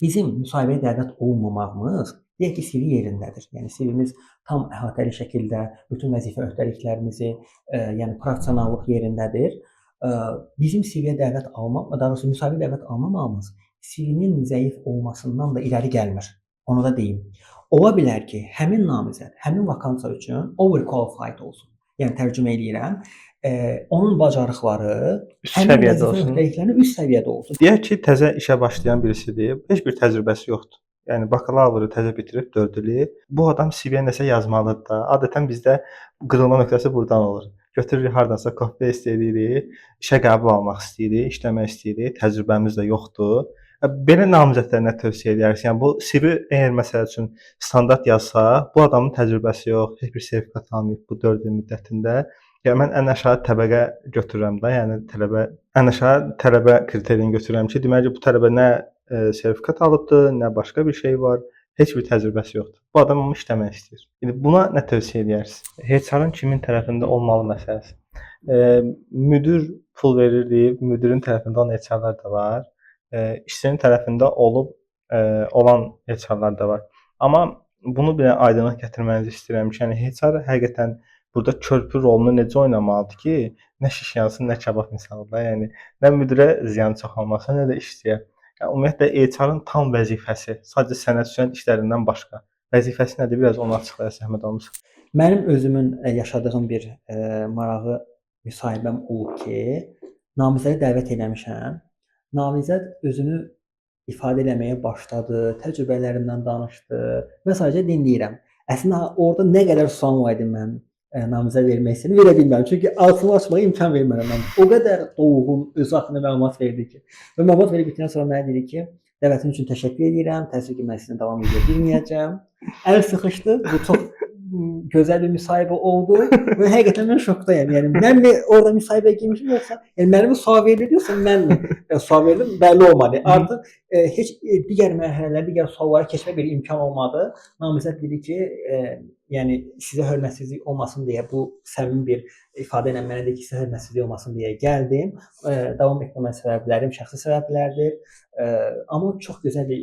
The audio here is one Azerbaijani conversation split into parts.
Bizim müsahibəyə dəvət olunmamağımız deyək ki, CV yerindədir. Yəni CV-miz tam əhatəli şəkildə bütün vəzifə öhdəliklərimizi, yəni professionallıq yerindədir. Bizim CV-yə dəvət alma, daha doğrusu müsahibəyə dəvət almamağımız CV-nin zəif olmasından da irəli gəlmir. Onu da deyim. Ola bilər ki, həmin namizəd həmin vakansiya üçün overqualified olsun. Yəni tərcümə eləyirəm. Onun bacarıqları Üst həmin səviyyədə vəzifə olsun. öhdəliklərinə üst səviyyədə olsun. Deyək ki, təzə işə başlayan birisidir, heç bir təcrübəsi yoxdur. Yəni bakalavru təzə bitirib 4 ili. Bu adam CV-yə nəsə yazmalıdır da. Adətən bizdə qırılma nöqtəsi burdan olur. Götürürük hardansa copy paste edirik, işə qəbul almaq istəyirik, işləmək istəyirik, təcrübəmiz də yoxdur. Belə namizədlərə nə tövsiyə edərsiniz? Yəni bu CV əgər məsəl üçün standart yazsa, bu adamın təcrübəsi yox, heç bir sertifikat almayıb bu 4 il müddətində. Yəni mən ən aşağı təbəqə götürürəm də, yəni ən aşağı tələbə kriterini götürürəm ki, deməli bu tələbə nə sertifikat alıbdı, nə başqa bir şey var, heç bir təcrübəsi yoxdur. Bu adam amma işləmək istəyir. İndi buna nə tövsiyə edərsiniz? HR-ın kimin tərəfində olmalı məsələsi. Müdir pul verir deyib, müdirin tərəfində olan HR-lar da var. İşçinin tərəfində olan HR-lar da var. Amma bunu bir aydınlıq gətirmənizi istəyirəm ki, yəni HR həqiqətən burada körpü rolunu necə oynamalıdır ki, nə şiş yansın, nə kabab misalı da, yəni nə müdirə ziyan çoxalmasın, nə də işçiyə. Yəni ümumiyyətlə HR-ın tam vəzifəsi, sadəcə sənəd-süsət işlərindən başqa vəzifəsi nədir? Biraz onu açıqlayasınız, zəhmət olmasa. Mənim özümün yaşadığım bir marağı müsahibəm olub ki, namizədi dəvət eləmişəm. Namizəd özünü ifadə eləməyə başladı, təcrübələrindən danışdı və sadəcə dinləyirəm. Əslində orada nə qədər sual var idi mən namizəd vermək istəyirəm, verə bilmirəm. Çünki ağzımı açmağa imkan vermirəm mən. O qədər dolğun, öz haqqında məlumat verdi ki. Və məlumat verib bitəndən sonra mənə dedi ki, dəvətin üçün təşəkkür edirəm, təəssüf ki, mən sizinlə davam edə bilməyəcəm. Əl sıxışdı, bu çox gözəl bir müsahibə oldu və həqiqətən mən şokdayam. Yəni mən orada müsahibəyə girmişəm yoxsa, yəni mənə sual verilirsə mənmi sual verdim, bəlli olmadı. Artıq heç digər mərhələlərdə digər suallara keçmə bir imkan olmadı. Namizəd dedi ki, yəni sizə hörmətsizlik olmasın deyə bu səmimi bir ifadə ilə mənə dedi ki, sizə hörmətsizlik olmasın deyə gəldim. Davam etməmə səbəblərim şəxsi səbəblərdir. Amma çox gözəl bir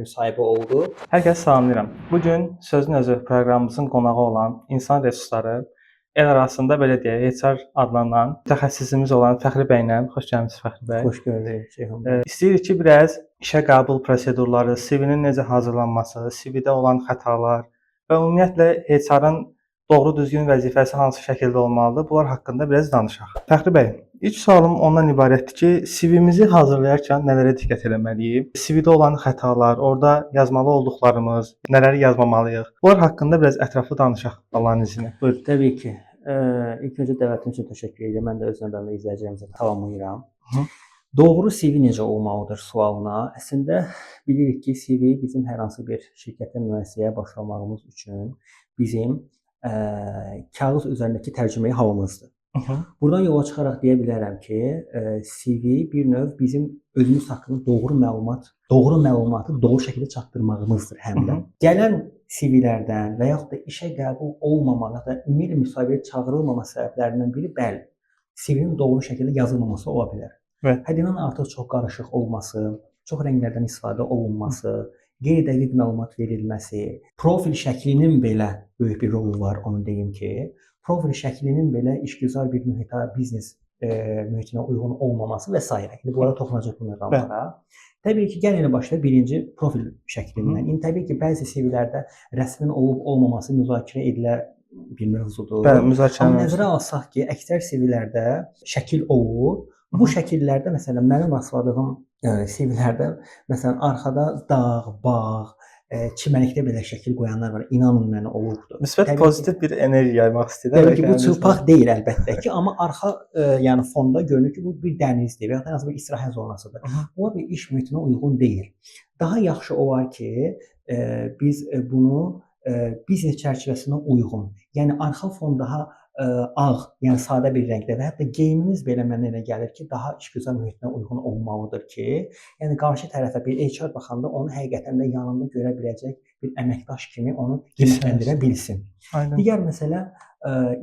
müsahibə oldu. Hər kəsi salamlayıram. Bu gün Sözün Özü proqramımızın qonağı olan insan resursları el arasında belə deyək, HR adlanan mütəxəssisimiz olan Fəxri bəylə xoş gəlmisiniz Fəxri bəy. Xoş gördük Ceyhun bəy. İstəyirik ki, biraz işə qəbul prosedurları, CV-nin necə hazırlanması, CV-də olan xətalar və ümumiyyətlə HR-ın doğru düzgün vəzifəsi hansı şəkildə olmalıdır, bunlar haqqında biraz danışaq. Fəxri bəy, ilk sualım ondan ibarətdir ki, CV-mizi hazırlayarkən nələrə diqqət etməliyik? CV-də olan xətalar, orada yazmalı olduqlarımız, nələri yazmamalıyıq? Bunlar haqqında biraz ətraflı danışaq Allahın izni. Buyurun. Təbii ki. İlk öncə dəvətin üçün təşəkkür edirəm. Mən də öz növbəmdə izləyicilərimizə tamamlayıram. Doğru CV necə olmalıdır sualına. Əslində bilirik ki, CV bizim hər hansı bir şirkətə, müəssisəyə başlamağımız üçün bizim kağız üzərindəki tərcüməyi halımızdır. Buradan yola çıxaraq deyə bilərəm ki, CV bir növ bizim özümüz haqqında doğru məlumatı doğru şəkildə çatdırmağımızdır həm də. Gələn CV-lərdən və yaxud da işə qəbul olmamağı da ümumiyyətlə müsahibəyə çağırılmama səbəblərindən biri bəli, CV-nin doğru şəkildə yazılmaması ola bilər. Həddindən artıq çox qarışıq olması, çox rənglərdən istifadə olunması, qeyri-dəqiq məlumat verilməsi, profil şəklinin belə böyük bir rolu var, onu deyim ki, profil şəklinin belə işgüzar bir mühitə, biznes mühitinə uyğun olmaması və s. İndi bunlara toxunacaq bu məqamlara. Təbii ki, gəlin başlayaq birinci profil şəklindən. İndi təbii ki, bəzi CV-lərdə rəsmin olub-olmaması müzakirə edilə bir mövzudur. Bəli, müzakirə. Amma nəzərə alsaq ki, əksər CV-lərdə şəkil olur. Bu şəkillərdə məsələn mənim rastladığım CV-lərdə məsələn arxada dağ, bağ, çimərlikdə belə şəkil qoyanlar var. İnanın mənə olubdur. Müsbət pozitiv bir enerji yaymaq istəyirəm. Təbii ki, bu çılpaq deyil əlbəttə ki, amma arxa yəni fonda görünür ki, bu bir dənizdir və ya da bir istirahət zonasıdır. Bu bir iş mühitinə uyğun deyil. Daha yaxşı olar ki, biz bunu biznes çərçivəsinə uyğun, yəni arxa fon daha ağ, yəni sadə bir rəngdə və hətta geyimimiz belə mənə elə gəlir ki, daha işgüzar mühitinə uyğun olmalıdır ki, yəni qarşı tərəfə bir HR baxanda onu həqiqətən də yanında görə biləcək bir əməkdaş kimi onu qiymətləndirə bilsin. Digər məsələ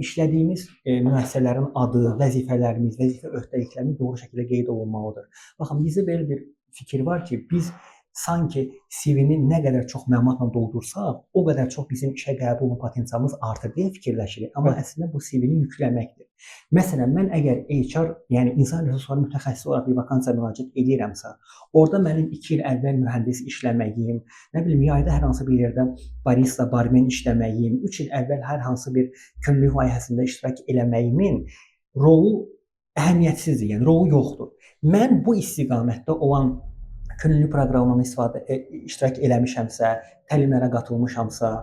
işlədiyimiz müəssisələrin adı, vəzifələrimiz, vəzifə öhdəliklərimiz doğru şəkildə qeyd olunmalıdır. Baxın, bizdə belə bir fikir var ki, biz sanki CV-ni nə qədər çox məlumatla doldursaq, o qədər çox bizim işə qəbul olma potensialımız artır deyə fikirləşirik. Amma əslində bu CV-ni yükləməkdir. Məsələn, mən əgər HR, yəni insan resursları mütəxəssisi olaraq bir vakansiyaya müraciət edirəmsə, orada mənim 2 il əvvəl mühəndis işləməyim, nə bilim, yayda hər hansı bir yerdə barista, barmen işləməyim, 3 il əvvəl hər hansı bir könüllülük layihəsində iştirak eləməyimin rolu əhəmiyyətsizdir, yəni rolu yoxdur. Mən bu istiqamətdə olan könüllülük proqramından iştirak eləmişəmsə, təlimlərə qatılmışamsa,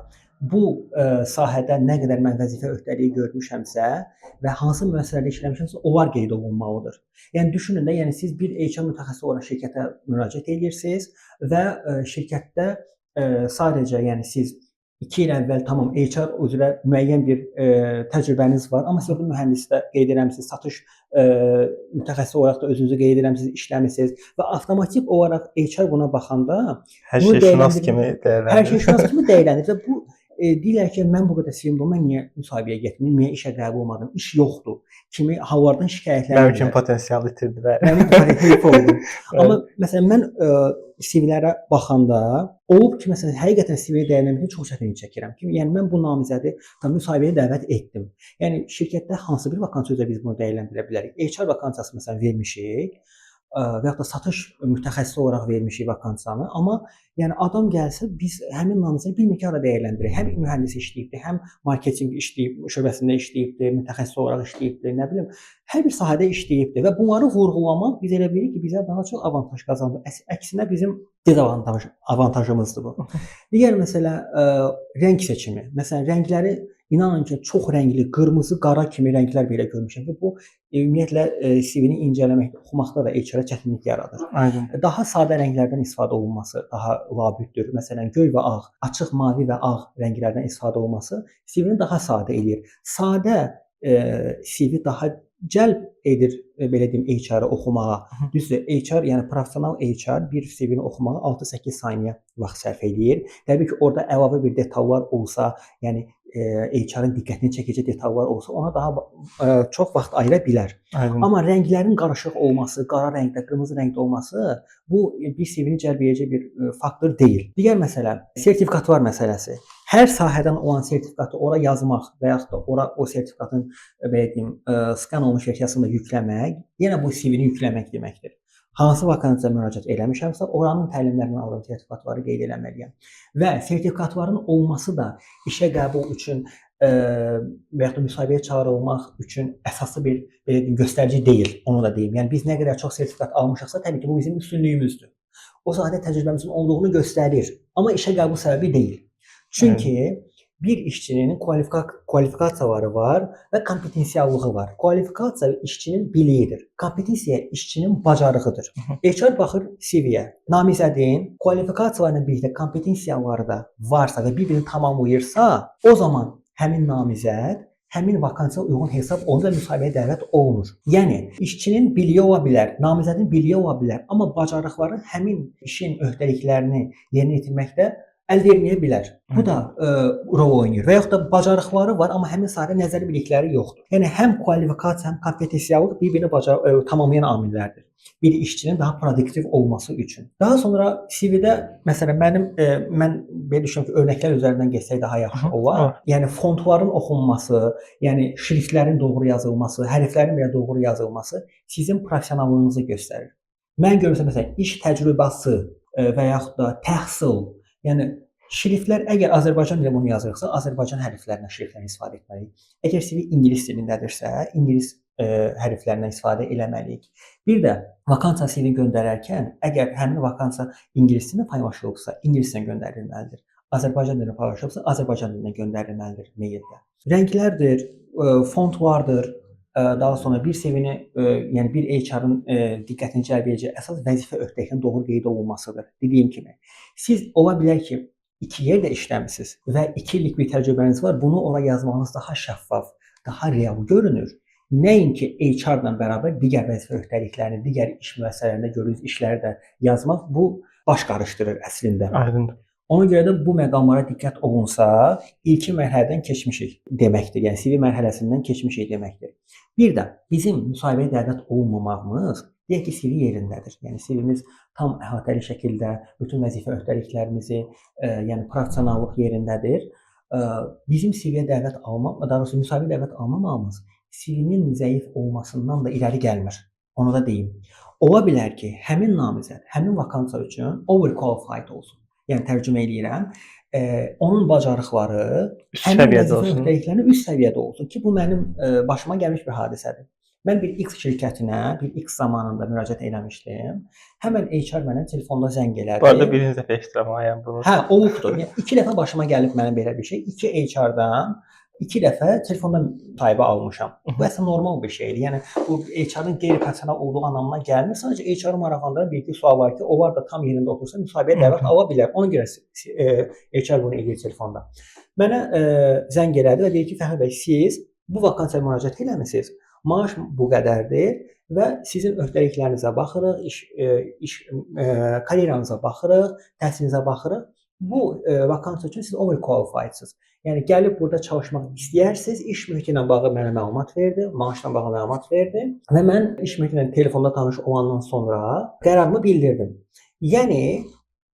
bu sahədə nə qədər mən vəzifə öhdəliyi görmüşəmsə və hansı müəssisələrdə işləmişəmsə, onlar qeyd olunmalıdır. Yəni düşünün də, yəni siz bir HR mütəxəssisi olaraq şirkətə müraciət edirsiniz və şirkətdə sadəcə, yəni siz 2 il əvvəl tamam HR üzrə müəyyən bir təcrübəniz var, amma siz bu mühəndisdə qeyd eləmisiniz, satış mütəxəssisi olaraq da özünüzü qeyd eləmisiniz, işləmisiniz və avtomatik olaraq HR buna baxanda hər şey şünas kimi dəyərləndirir. Hər şey şünas kimi dəyərləndirir və bu deyirlər ki, mən bu qədər CV-mdə mən niyə müsahibəyə getmirəm, niyə işə qəbul olmadım, iş yoxdur kimi hallardan şikayətlənirlər. Mənim kimi potensial itirdilər. Mənim potensial oldum. Amma məsələn mən CV-lərə baxanda olub ki, məsələn həqiqətən CV-yə dəyərləndirməkdə çox çətinlik çəkirəm ki, yəni mən bu namizədi müsahibəyə dəvət etdim. Yəni şirkətdə hansı bir vakansiya üzrə biz bunu dəyərləndirə bilərik? HR vakansiyası məsələn vermişik və yaxud da satış mütəxəssisi olaraq vermişik vakansiyanı, amma yəni adam gəlsə biz həmin namizəni bir miktarda dəyərləndirək. Həm mühəndis işləyibdir, həm marketinq şöbəsində işləyibdir, mütəxəssis olaraq işləyibdir, nə bilim, hər bir sahədə işləyibdir və bunları vurğulamaq biz elə bilirik ki, bizə daha çox avantaj qazandırır. Əksinə bizim avantajımızdır bu. Digər məsələ rəng seçimi. Məsələn, rəngləri inanın ki, çox rəngli, qırmızı, qara kimi rənglər belə görmüşəm ki, bu ümumiyyətlə CV-ni incələməkdə, oxumaqda da HR-ə çətinlik yaradır. Aydın. Daha sadə rənglərdən istifadə olunması daha labüddür. Məsələn, göy və ağ, açıq mavi və ağ rənglərdən istifadə olunması CV-ni daha sadə eləyir. Sadə CV daha cəlb edir, belə deyim, HR-ı oxumağa. Düzdür, HR, yəni professional HR bir CV-ni oxumağa 6-8 saniyə vaxt sərf edir. Təbii ki, orada əlavə bir detallar olsa, yəni HR-ın diqqətini çəkici detallar olsa, ona daha çox vaxt ayıra bilər. Aydın. Amma rənglərin qarışıq olması, qara rəngdə, qırmızı rəngdə olması bu bir CV-ni cəlb edəcək bir faktor deyil. Digər məsələ sertifikatlar məsələsi. Hər sahədən olan sertifikatı ora yazmaq və yaxud da ora o sertifikatın belə deyim, skan olunmuş versiyasını yükləmək, yenə bu CV-ni yükləmək deməkdir. Hansı vakansiyaya müraciət eləmişəmsə, oranın təlimlərindən aldığım sertifikatları qeyd eləməliyəm. Və sertifikatların olması da işə qəbul üçün və yaxud da müsahibəyə çağırılmaq üçün əsaslı bir belə deyim, göstərici deyil, onu da deyim. Yəni biz nə qədər çox sertifikat almışıqsa, təbii ki, bu bizim üstünlüyümüzdür. O sahədə təcrübəmizin olduğunu göstərir, amma işə qəbul səbəbi deyil. Çünki bir işçinin kvalifikasiyaları var və kompetensiallığı var. Kvalifikasiya işçinin biliyidir. Kompetensiya işçinin bacarığıdır. HR baxır CV-yə. Namizədin kvalifikasiyalarla birlikdə kompetensiyaları da varsa və bir-birini tamamlayırsa, o zaman həmin namizəd həmin vakansiyaya uyğun hesab olunur və müsahibəyə dəvət olunur. Yəni işçinin biliyi ola bilər, namizədin biliyi ola bilər, amma bacarıqları həmin işin öhdəliklərini yerinə yetirməkdə əldə etməyə bilər. Bu da rol oynayır. Və yaxud da bacarıqları var, amma həmin sahədə nəzəri bilikləri yoxdur. Yəni həm kvalifikasiya, həm kompetensiyalıq bir-birini tamamlayan amillərdir. Bir işçinin daha produktiv olması üçün. Daha sonra CV-də məsələn mən belə düşünürəm ki, örnəklər üzərindən keçsək daha yaxşı olar. Yəni fontların oxunması, yəni şriftlərin doğru yazılması, hərflərin belə doğru yazılması sizin professionallığınızı göstərir. Mən görmüşəm məsələn iş təcrübəsi və yaxud da təhsil. Yəni şriftlər əgər Azərbaycan dilində bunu yazırıqsa, Azərbaycan hərflərindən şriftlərini istifadə etməliyik. Əgər CV ingilis dilindədirsə, ingilis hərflərindən istifadə etməliyik. Bir də vakansiya CV göndərərkən, əgər həmin vakansiya ingilis dilində paylaşılıbsa, ingilis dilində göndərilməlidir. Azərbaycan dilində paylaşılıbsa, Azərbaycan dilində göndərilməlidir maildə. Rənglərdir, fontlardır. Daha sonra bir CV-ni, yəni bir HR-ın diqqətini cəlb edəcək əsas vəzifə öhdəliklərinin doğru qeyd olunmasıdır. Dediyim kimi, siz ola bilər ki, 2 yerdə işləmisiniz və 2 illik bir təcrübəniz var. Bunu ora yazmağınız daha şəffaf, daha real görünür. Nəinki HR-la bərabər digər vəzifə öhdəliklərini, digər iş müəssisələrində gördüyünüz işləri də yazmaq bu baş qarışdırır əslində. Aydındır. Ona görə də bu məqamlara diqqət olunsa, ilkin mərhələdən keçmişik deməkdir. Yəni CV mərhələsindən keçmişik deməkdir. Bir də bizim müsahibəyə dəvət olunmamağımız Deyək ki, CV yerindədir. Yəni CV-miz tam əhatəli şəkildə bütün vəzifə öhdəliklərimizi, yəni professionallıq yerindədir. Bizim CV-yə dəvət almaq, daha doğrusu müsahibə dəvət almamağımız CV-nin zəif olmasından da irəli gəlmir. Onu da deyim. Ola bilər ki, həmin namizəd həmin vakansiya üçün overqualified olsun. Yəni tərcümə eləyirəm. Onun bacarıqları Üst həmin səviyyədə vəzifə olsun. öhdəliklərinin üst səviyyədə olsun ki, bu mənim başıma gəlmiş bir hadisədir. Mən bir X şirkətinə bir X zamanında müraciət eləmişdim. Həmin HR mənə telefonda zəng elədi. Bu arada birinci dəfə eşidirəm bunu. Hə, olubdur. Yəni 2 dəfə başıma gəlib mənim belə bir şey. 2 HR-dan 2 dəfə telefonda müsahibə almışam. Bu əslində normal bir şeydir. Yəni bu HR-ın qeyri-professional olduğu anlamına gəlmir. Sadəcə HR-ı maraqlandıran bir-iki sual var ki, onlar da tam yerində otursa müsahibəyə dəvət ala bilər. Ona görə HR bunu edir telefonda. Mənə zəng elədi və deyir ki, Fəxri bəy, siz bu vakansiyaya müraciət etmisiniz. Maaş bu qədərdir və sizin öhdəliklərinizə baxırıq, karyeranıza baxırıq, təhsilinizə baxırıq. Bu vakansiya üçün siz overqualified-sınız. Yəni gəlib burada çalışmaq istəyirsiniz, iş mühiti ilə bağlı mənə məlumat verdi, maaşla bağlı məlumat verdi və mən iş mühiti ilə telefonda tanış olandan sonra qərarımı bildirdim. Yəni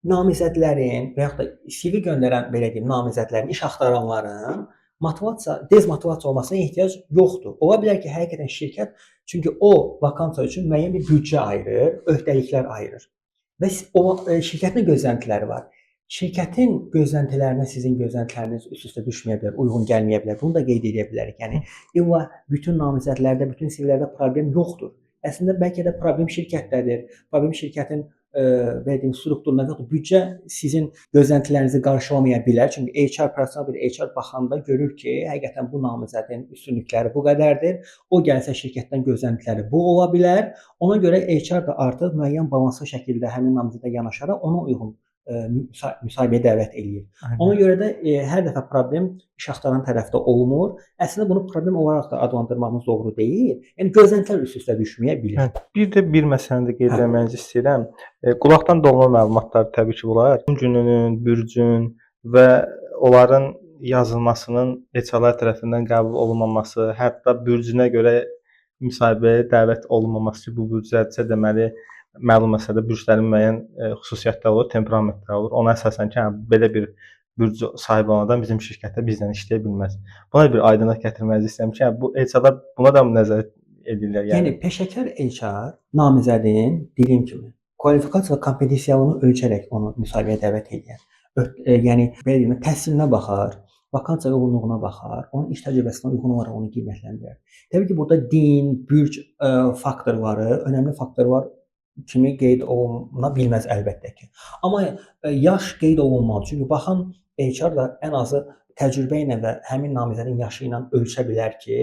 namizədlərin və yaxud da CV göndərən belə deyim, namizədlərin, iş axtaranların demotivasiya olmasına ehtiyac yoxdur. Ola bilər ki, həqiqətən şirkət çünki o vakansiya üçün müəyyən bir büdcə ayırır, öhdəliklər ayırır və o şirkətin gözləntiləri var. Şirkətin gözləntilərinə sizin gözləntiləriniz üst-üstə düşməyə bilər, uyğun gəlməyə bilər. Bunu da qeyd edə bilərik. Yəni illa bütün namizədlərdə, bütün CV-lərdə problem yoxdur. Əslində bəlkə də problem şirkətdədir. Problem şirkətin verdiğim strukturuna və büdcə sizin gözləntilərinizi qarşılamaya bilər. Çünki HR professional bir HR baxanda görür ki, həqiqətən bu namizədin üstünlükləri bu qədərdir. O gəlsə şirkətdən gözləntiləri bu ola bilər. Ona görə HR da artıq müəyyən balanslı şəkildə həmin namizədə yanaşaraq ona uyğun müsahibəyə dəvət eləyir. Ona görə də hər dəfə problem iş axtaran tərəfdə olmur. Əslində bunu problem olaraq da adlandırmağımız doğru deyil. Yəni gözləntilər üst-üstə düşməyə bilər. Bir də bir məsələni də qeyd etmək istəyirəm. Qulaqdan dolma məlumatlar təbii ki, bunlar gününün, bürcün və onların yazılmasının HR tərəfindən qəbul olunmaması, hətta bürcünə görə müsahibəyə dəvət olunmaması ki, bu bürclərsə deməli məlum məsələdə bürclərin müəyyən xüsusiyyətləri olur, temperamentləri olur. Ona əsasən ki, belə bir bürc sahibi olan adam bizim şirkətdə bizlə işləyə bilməz. Buna bir aydınlıq gətirmənizi istəyirəm ki, bu HR-lar buna da nəzər edirlər. Yəni peşəkar HR namizədin dediyim kimi kvalifikasiya və kompetensiyalını ölçərək onu müsahibəyə dəvət edir. Yəni belə deyim, təhsilinə baxar, vakansiya uyğunluğuna baxar, onun iş təcrübəsinə uyğun olaraq onu qiymətləndirir. Təbii ki, burada din, bürc faktorları, önəmli faktorlar kimi qeyd oluna bilməz əlbəttə ki. Amma yaş qeyd olunmalı. Çünki baxan HR da ən azı təcrübə ilə və həmin namizədin yaşı ilə ölçə bilər ki,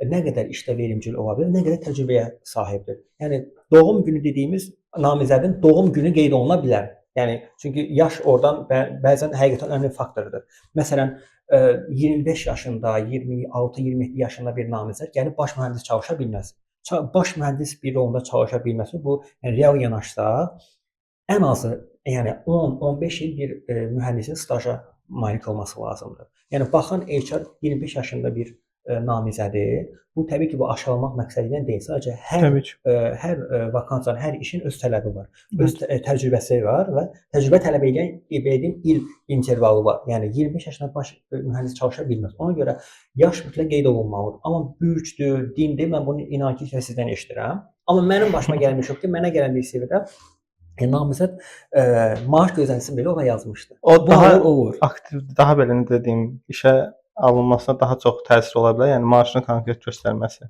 nə qədər işdə verimli ola bilər, nə qədər təcrübəyə sahibdir. Yəni doğum günü dediyimiz namizədin doğum günü qeyd oluna bilər. Yəni çünki yaş oradan bəzən həqiqətən önəmli faktordur. Məsələn, 25 yaşında, 26-27 yaşında bir namizəd gəlib baş mühəndis çalışa bilməz. Baş mühəndis bir rolunda çalışa bilməsi bu yəni real yanaşsaq ən azı yəni 10-15 il bir mühəndisin staja malik olması lazımdır. Yəni baxan HR 25 yaşında bir namizədi. Bu təbii ki, bu aşağılamaq məqsədi ilə deyil. Sadəcə hər vakansiyanın, hər işin öz tələbi var. Öz təcrübəsi var və təcrübə tələb edən il intervalı var. Yəni 25 yaşında baş mühəndis çalışa bilməz. Ona görə yaş mütləq qeyd olunmalıdır. Amma bürcdür, dindir, mən bunu inan ki, sizdən eşidirəm. Amma mənim başıma gəlmiş yox ki, mənə gələn bir CV-də namizəd maaş gözləntisi belə ona yazmışdı. O daha olur. Aktiv, daha belə nə dediyim, işə alınmasına daha çox təsir ola bilər. Yəni maaşını konkret göstərməsi.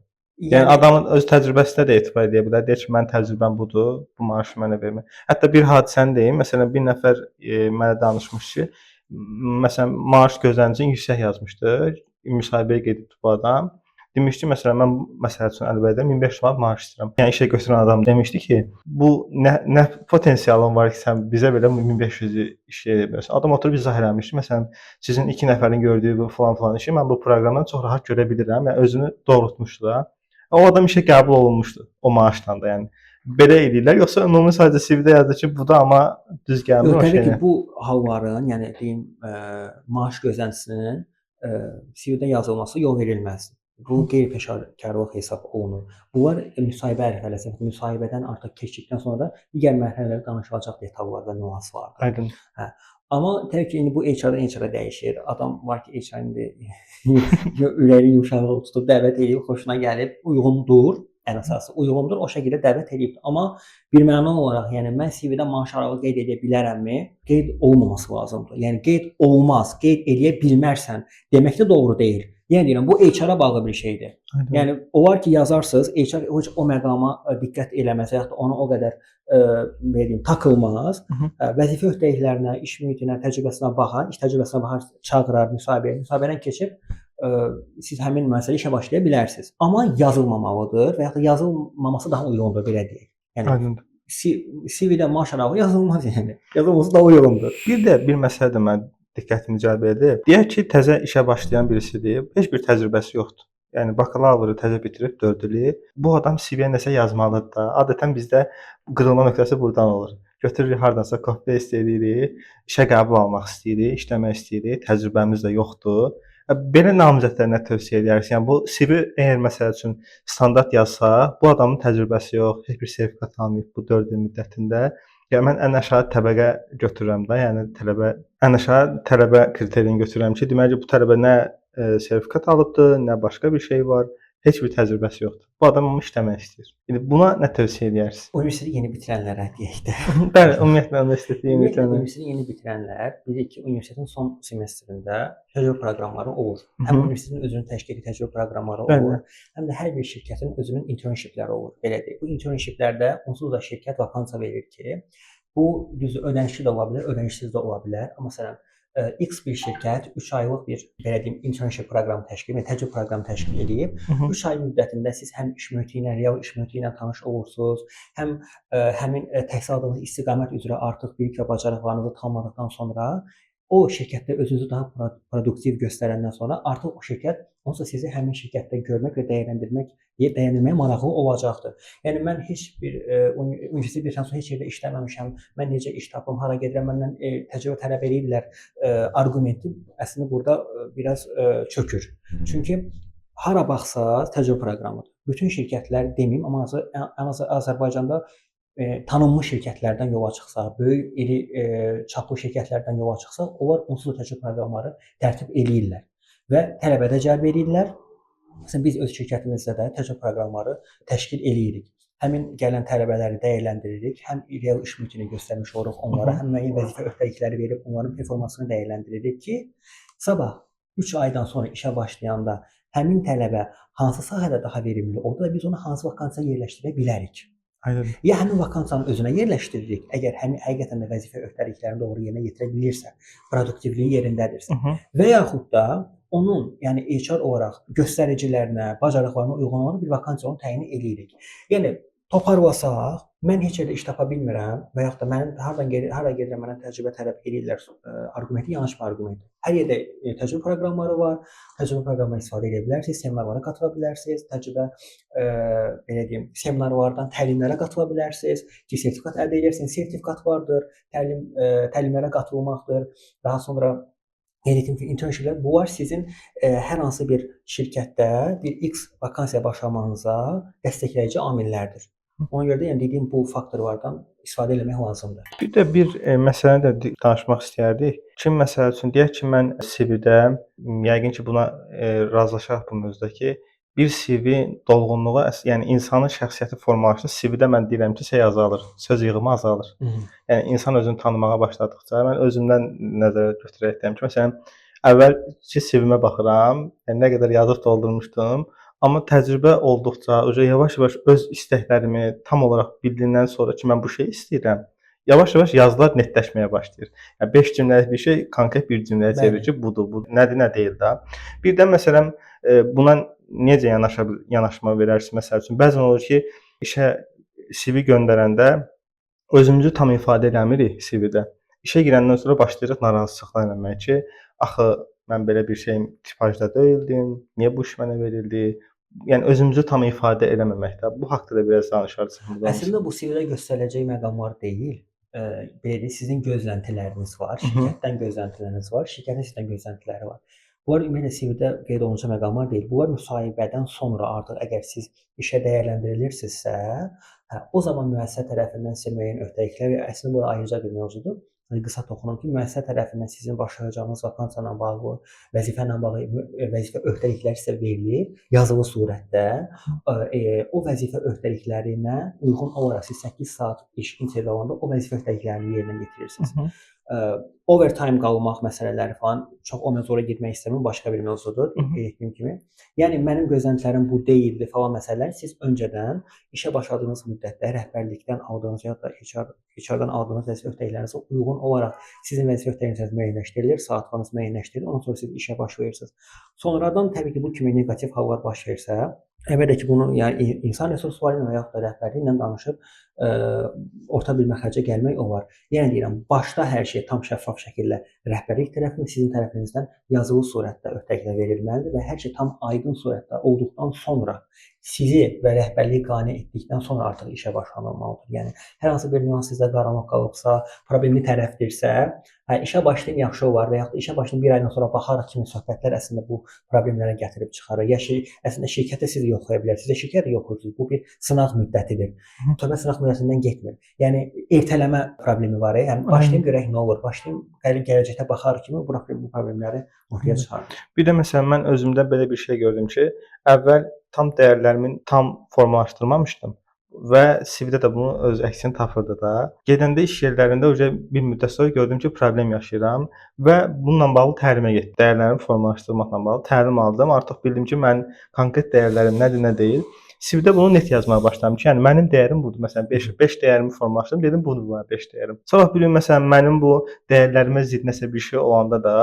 Yəni adamın öz təcrübəsinə də etibar edə bilər. Deyir ki, mənim təcrübəm budur, bu maaşı mənə vermə. Hətta bir hadisəni deyim. Məsələn, bir nəfər mənə danışmış ki, məsələn, maaş gözləntisini yüksək yazmışdı. Müsahibəyə gedibdi bu adam. Demişdi, məsələn, mən məsəl üçün Əlibəydən 1500 manat maaş istəyirəm. Yəni işə götürən adam demişdi ki, bu nə potensialın var ki, sən bizə belə 1500-ü işləyə bilmirsən. Adam oturub izah eləmişdi. Məsələn, sizin 2 nəfərin gördüyü bu falan işi mən bu proqramdan çox rahat görə bilirəm. Yəni özünü doğrultmuşdu da. O adam işə qəbul olunmuşdu o maaşdan da. Yəni belə edirlər. Yoxsa ümumi sadəcə CV-də yazdı ki, bu da amma düz gəlmir o şeylə. Təbii ki, bu halların, yəni deyim, maaş gözləntisinin CV-də yazılması yol verilməzdir. Bu qeyri-peşəkarlıq hesab olunur. Bunlar müsahibə ərəfələsi, müsahibədən artıq keçdikdən sonra digər mərhələlərdə danışılacaq detallar və nüans vardır. Aydın. Hə. Amma təbii ki, indi bu HR-dan HR-a dəyişir. Adam var ki, HR indi ürəyi yumşaqlığı tutub dəvət edib, xoşuna gəlib, uyğundur. Ən əsası uyğundur, o şəkildə dəvət edib. Amma birmənalı olaraq, yəni mən CV-də maaş aralığı qeyd edə bilərəmmi? Qeyd olmaması lazımdır. Yəni qeyd olmaz, qeyd edə bilmərsən demək də doğru deyil. Yəni deyirəm, bu HR-a bağlı bir şeydir. Aydın. Yəni olar ki, yazarsınız, HR heç o məqama diqqət eləməz, ya da ona o qədər belə deyim, takılmaz. Vəzifə öhdəliklərinə, iş mühitinə, təcrübəsinə baxar, iş təcrübəsinə baxar, çağırar müsahibəyə. Müsahibədən keçib siz həmin müəssisədə işə başlaya bilərsiniz. Amma yazılmamalıdır və ya da yazılmaması daha uyğundur, belə deyək. Yəni Aydındır. CV-də maaş aralığı yazılmaz yəni. Yazılması daha uyğundur. Bir də bir məsələ də mən diqqətimi cəlb edir. Deyək ki, təzə işə başlayan birisidir, heç bir təcrübəsi yoxdur. Yəni bakalavr təzə bitirib 4 ili. Bu adam CV-yə nəsə yazmalıdır da. Adətən bizdə qırılma nöqtəsi burdan olur. Götürürük hardansa copy paste edirik, işə qəbul almaq istəyirik, işləmək istəyirik, təcrübəmiz də yoxdur. Belə namizədlərə nə tövsiyə edərsiniz? Yəni bu CV əgər məsəl üçün standart yazsa, bu adamın təcrübəsi yox, heç bir sertifikat almayıb bu 4 il müddətində. Yəni mən ən aşağı təbəqə götürürəm də, yəni ən aşağı tələbə kriterini götürürəm ki, deməli bu tələbə nə sertifikat alıbdı, nə başqa bir şey var, heç bir təcrübəsi yoxdur. Bu adam amma işləmək istəyir. İndi buna nə tövsiyə edərsiniz? Universiteti yeni bitirənlərə deyək də. Bəli, ümumiyyətlə universiteti yeni bitirənlər. Universiteti yeni bitirənlər bilir ki, universitetin son semestrində təcrübə proqramları olur. Həm universitetin özünün təşkil etdiyi təcrübə proqramları olur, həm də hər bir şirkətin özünün internshipləri olur. Belə deyək. Bu internshiplərdə onsuz da şirkət vakansiya verir ki, bu düz ödənişli də ola bilər, ödənişsiz də ola bilər. Məsələn, X bir şirkət 3 aylıq bir belə deyim internship proqramı təşkil edir, təcrübə proqramı təşkil edib. 3 ay müddətində siz həm iş mühiti ilə, real iş mühiti ilə tanış olursunuz, həm həmin təhsil aldığınız istiqamət üzrə artıq bilik və bacarıqlarınızı tamamladıqdan sonra o şirkətdə özünüzü daha produktiv göstərəndən sonra artıq o şirkət onsuz sizi həmin şirkətdə görmək və dəyərləndirməyə maraqlı olacaqdır. Yəni mən heç bir universitet bitirəndən sonra heç yerdə işləməmişəm. Mən necə iş tapım, hara gedirəm, məndən təcrübə tələb edirlər arqumenti əslində burada biraz çökür. Çünki hara baxsaz təcrübə proqramıdır. Bütün şirkətlər deməyim, amma Azərbaycanda tanınmış şirkətlərdən yola çıxsaq, böyük iri çaplı şirkətlərdən yola çıxsaq, onlar onsuz da təcrübə proqramları tərtib eləyirlər və tələbə də cəlb edirlər. Məsələn, biz öz şirkətimizdə də təcrübə proqramları təşkil eləyirik. Həmin gələn tələbələri dəyərləndiririk, həm real iş mühitini göstərmiş oluruq onlara, həm müəyyən vəzifə öhdəlikləri verib onların performansını dəyərləndiririk ki, sabah 3 aydan sonra işə başlayanda həmin tələbə hansı sahədə daha verimli oldu və biz onu hansı vakansiyaya yerləşdirə bilərik. Aydın. Ya həmin vakansiyanın özünə yerləşdiririk, əgər həqiqətən də vəzifə öhdəliklərini doğru yerinə yetirə bilirsə, produktivliyi yerindədirsə və yaxud da onun, yəni HR olaraq göstəricilərinə, bacarıqlarına uyğun olaraq bir vakansiya onu təyin edirik. Yəni toparlasaq, mən heç yerdə iş tapa bilmirəm və yaxud da mənim hara gedirəm mənə təcrübə tələb edirlər arqumenti yanlış bir arqumentdir. Hər yerdə təcrübə proqramları var, təcrübə proqramından istifadə edə bilərsiniz, seminarlara qatıla bilərsiniz, təcrübə belə deyim, seminarlardan təlimlərə qatıla bilərsiniz, ki, sertifikat əldə edirsiniz, sertifikat vardır, təlimlərə qatılmaqdır. Daha sonra internshiplər, bunlar sizin hər hansı bir şirkətdə bir X vakansiyaya başlamanıza dəstəkləyici amillərdir. Ona görə də yəni dediyim bu faktorlardan istifadə etmək lazımdır. Bir də bir məsələni də danışmaq istəyərdik. Kim məsəl üçün deyək ki, mən CV-də yəqin ki, buna razılaşarıq bu mövzuda ki, bir CV dolğunluğu, yəni insanın şəxsiyyəti formalaşır. CV-də mən deyirəm ki, şey azalır, söz yığımı azalır. Yəni insan özünü tanımağa başladıqca mən özümdən nəzərə götürərək deyirəm ki, məsələn, əvvəlki CV-mə baxıram, yəni nə qədər yazıb doldurmuşdum. Amma təcrübə olduqca, yavaş-yavaş öz istəklərimi tam olaraq bildiyindən sonra ki, mən bu şeyi istəyirəm, yavaş-yavaş yazılar netləşməyə başlayır. Yəni 5 cümləlik bir şey konkret bir cümləyə çevirir ki, budur, bu nədir, nə deyil də. Bir də məsələn, buna necə yanaşma verərsiniz? Məsəl üçün, bəzən olur ki, işə CV göndərəndə özümüzü tam ifadə eləmirik CV-də. İşə girəndən sonra başlayırıq narazılıqlar eləməyə ki, axı mən belə bir şeyin tipajda deyildim, niyə bu iş mənə verildi? Yəni özümüzü tam ifadə eləməməkdə. Bu haqqda da biraz danışarsınız. Əslində bu CV-də göstəriləcək məqamlar deyil. Belə sizin gözləntiləriniz var, şirkətdən gözləntiləriniz var, şirkətin sizdən gözləntiləri var. Bunlar ümumiyyətlə CV-də qeyd olunacaq məqamlar deyil. Bunlar müsahibədən sonra artıq əgər siz işə dəyərləndirilirsinizsə, o zaman müəssisə tərəfindən sizə müəyyən öhdəliklər və əslində bu da ayrıca bir mövzudur. Qısa toxunum ki, müəssisə tərəfindən sizin başlayacağınız vakansiya ilə bağlı, vəzifə ilə bağlı vəzifə öhdəlikləri sizə verilir yazılı surətdə. O vəzifə öhdəliklərinə uyğun olaraq siz 8 saat iş intervalında o vəzifə öhdəliklərini yerinə yetirirsiniz. Overtime qalmaq məsələləri falan çox o mövzuya girmək istəmirəm, başqa bir mövzudur, etdiyim kimi. Yəni mənim gözləntilərim bu deyildi falan məsələlər siz öncədən işə başladığınız müddətdə rəhbərlikdən aldığınız ya da HR-dan aldığınız vəzifə öhdəliklərinizə uyğun olaraq sizin vəzifə öhdəlikləriniz müəyyənləşdirilir, saatlarınız müəyyənləşdirilir, ondan sonra siz işə başlayırsınız. Sonradan təbii ki, bu kimi neqativ hallar baş versə, əlbəttə ki, bunu yəni insan resursları ilə və yaxud da rəhbərliklə danışıb orta bir məxrəcə gəlmək olar. Yəni deyirəm, başda hər şey tam şəffaf şəkildə rəhbərlik tərəfindən, sizin tərəfinizdən yazılı surətdə öhdəliklər verilməlidir və hər şey tam aydın surətdə olduqdan sonra sizi və rəhbərliyi qane etdikdən sonra artıq işə başlanılmalıdır. Yəni hər hansı bir nüans sizdə qaranlıq qalıbsa, problemli tərəfdirsə, işə başlayım yaxşı olar və yaxud da işə başlayım bir aydan sonra baxarıq kimi söhbətlər əslində bu problemlərə gətirib çıxarır. Ya əslində şirkətə siz yoxlaya bilərsiniz, siz şirkətə yoxlayırsınız. Bu bir sınaq müddətidir. Söhbət sınaq müddətindən getmir. Yəni ertələmə problemi var. Yəni başlayım görək nə olur. Başlayım gələcəkdə baxarıq kimi bu problemləri ortaya çıxarır. Bir də məsələn mən özümdə belə bir şey gördüm ki, əvvəl tam dəyərlərimi tam formalaşdırmamışdım və CV-də də bunu öz əksini tapırdı da. Gedəndə iş yerlərində bir müddət sonra gördüm ki, problem yaşayıram və bununla bağlı təlimə getdim. Dəyərlərimi formalaşdırmaqla bağlı təlim aldım. Artıq bildim ki, mən konkret dəyərlərim nədir, nə deyil. CV-də bunu net yazmağa başladım ki, yəni mənim dəyərim budur. Məsələn 5 dəyərimi formalaşdırdım, dedim budur mənim 5 dəyərim. Sabah bir gün məsələn mənim bu dəyərlərimə zidd nəsə bir şey olanda da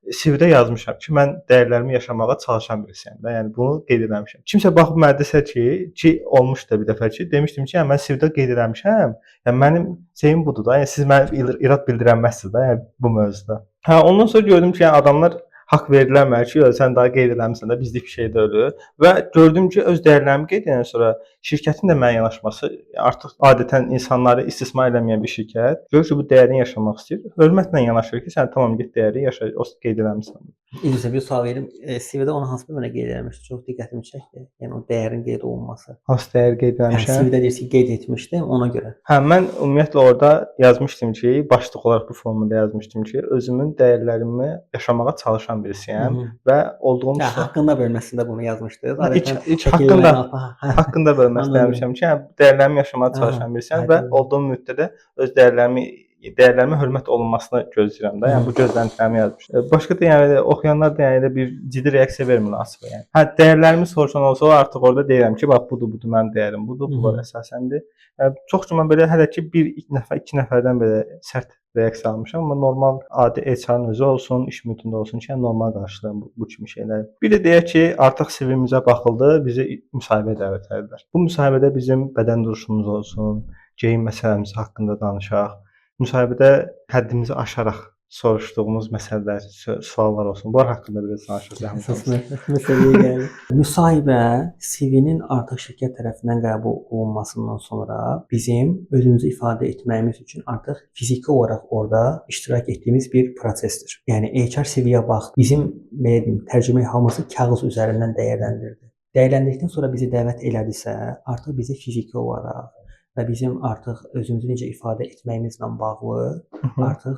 CV-də yazmışam ki, mən dəyərlərimi yaşamağa çalışan birisiyəm də. Yəni bunu qeyd etmişəm. Kimsə baxıb mənə desə ki, olmuşdu da bir dəfə ki, demişdim ki, yəni mən CV-də qeyd etmişəm. Yəni mənim şeyim budur da. Yəni siz mənə irad bildirənməzsiniz də, yəni bu mövzuda. Ondan sonra gördüm ki, yəni adamlar haqq verilərmir ki, sən daha qeyd eləmisən də bizlik bir şey deyil. Və gördüm ki, öz dəyərlərimi qeyd edəndən sonra şirkətin də mənə yanaşması artıq adətən insanları istismar eləməyən bir şirkət görür ki, bu dəyərini yaşamaq istəyir. Hörmətlə yanaşır ki, sən tamam get dəyəri yaşa, o qeyd eləmisən. İncə bir sual verim. CV-də onu hansı bir mənə qeyd eləmişdi? Çox diqqətimi çəkdi. Yəni o dəyərin qeyd olunması. Hansı dəyəri qeyd eləmişəm? CV-də deyirsən ki, qeyd etmişdim ona görə. Mən ümumiyyətlə orada yazmışdım ki, başlıq olaraq bu formada yazmışdım ki, özümün dəyərlərimi yaşamağa çalışan birisiyəm və olduğum haqqında bölməsində bunu yazmışdınız. İlk haqqında bölməsində yazmışam ki, yəni dəyərlərimi yaşamağa çalışan birisiyəm və olduğum müddətdə öz dəyərlərimə hörmət olunmasını gözləyirəm də. Yəni bu gözləntilərimi yazmışam. Başqa da yəni oxuyanlar da yəni bir ciddi reaksiya vermir münasibə yəni. Dəyərlərimi soruşan olsa artıq orada deyirəm ki, bax budur mənim dəyərim, budur, bunlar əsasəndir. Yəni çox zaman belə hələ ki 2 nəfərdən belə sərt reaksiya almışam, amma normal adi HR-ın özü olsun, iş mühitində olsun ki, yəni normal qarşılayıram bu kimi şeyləri. Bir də deyək ki, artıq CV-mizə baxıldı, bizi müsahibəyə dəvət ediblər. Bu müsahibədə bizim bədən duruşumuz olsun, geyim məsələmiz haqqında danışaq. Müsahibədə həddimizi aşaraq soruşduğumuz məsələlər, suallar olsun. Bunlar haqqında biraz danışacağıq. Məsələyə gəlir. Müsahibə CV-nin artıq şirkət tərəfindən qəbul olunmasından sonra bizim özümüzü ifadə etməyimiz üçün artıq fiziki olaraq orada iştirak etdiyimiz bir prosesdir. Yəni HR CV-yə bax, bizim belə deyim, tərcümə hamısı kağız üzərindən dəyərləndirdi. Dəyərləndirdikdən sonra bizi dəvət elədisə, artıq bizi fiziki olaraq və bizim artıq özümüzü necə ifadə etməyimizlə bağlı artıq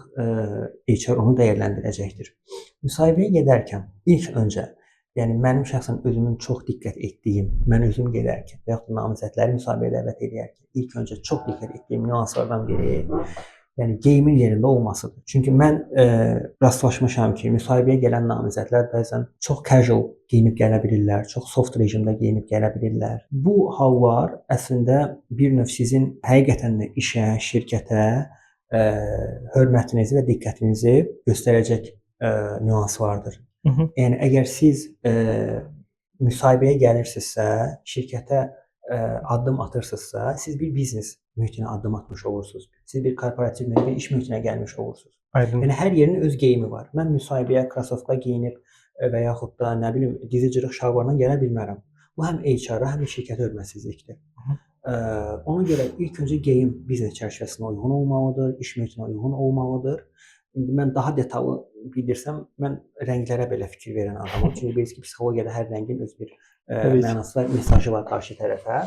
HR onu dəyərləndirəcəkdir. Müsahibəyə gedərkən ilk öncə, yəni mənim şəxsən özümün çox diqqət etdiyim, mən özüm gedərkən və yaxud da namizədləri müsahibəyə dəvət edərkən ilk öncə çox diqqət etdiyim nüanslardan biri yəni geyimin yerində olmasıdır. Çünki mən rastlaşmışam ki, müsahibəyə gələn namizədlər bəzən çox casual geyinib gələ bilirlər, çox soft rejimdə geyinib gələ bilirlər. Bu hallar əslində bir növ sizin həqiqətən də işə, şirkətə hörmətinizi və diqqətinizi göstərəcək nüans vardır. Yəni əgər siz müsahibəyə gəlirsinizsə, şirkətə addım atırsınızsa, siz bir biznes mühitinə addım atmış olursunuz. Siz bir korporativ bir iş mühitinə gəlmiş olursunuz. Aydın. Yəni hər yerinin öz geyimi var. Mən müsahibəyə krasovka geyinib və yaxud da nə bilim dizi cırıq şalvarla gələ bilmərəm. Bu həm HR-a, həm də şirkətə hörmətsizlikdir. Ona görə ilk öncə geyim biznes çərçivəsinə uyğun olmalıdır, iş mühitinə uyğun olmalıdır İndi mən daha detallı bildirsəm, mən rənglərə belə fikir verən adamam. Çünki bilirsiniz ki, psixologiyada hər rəngin öz bir Təbii ki. mənası və mesajı var qarşı tərəfə.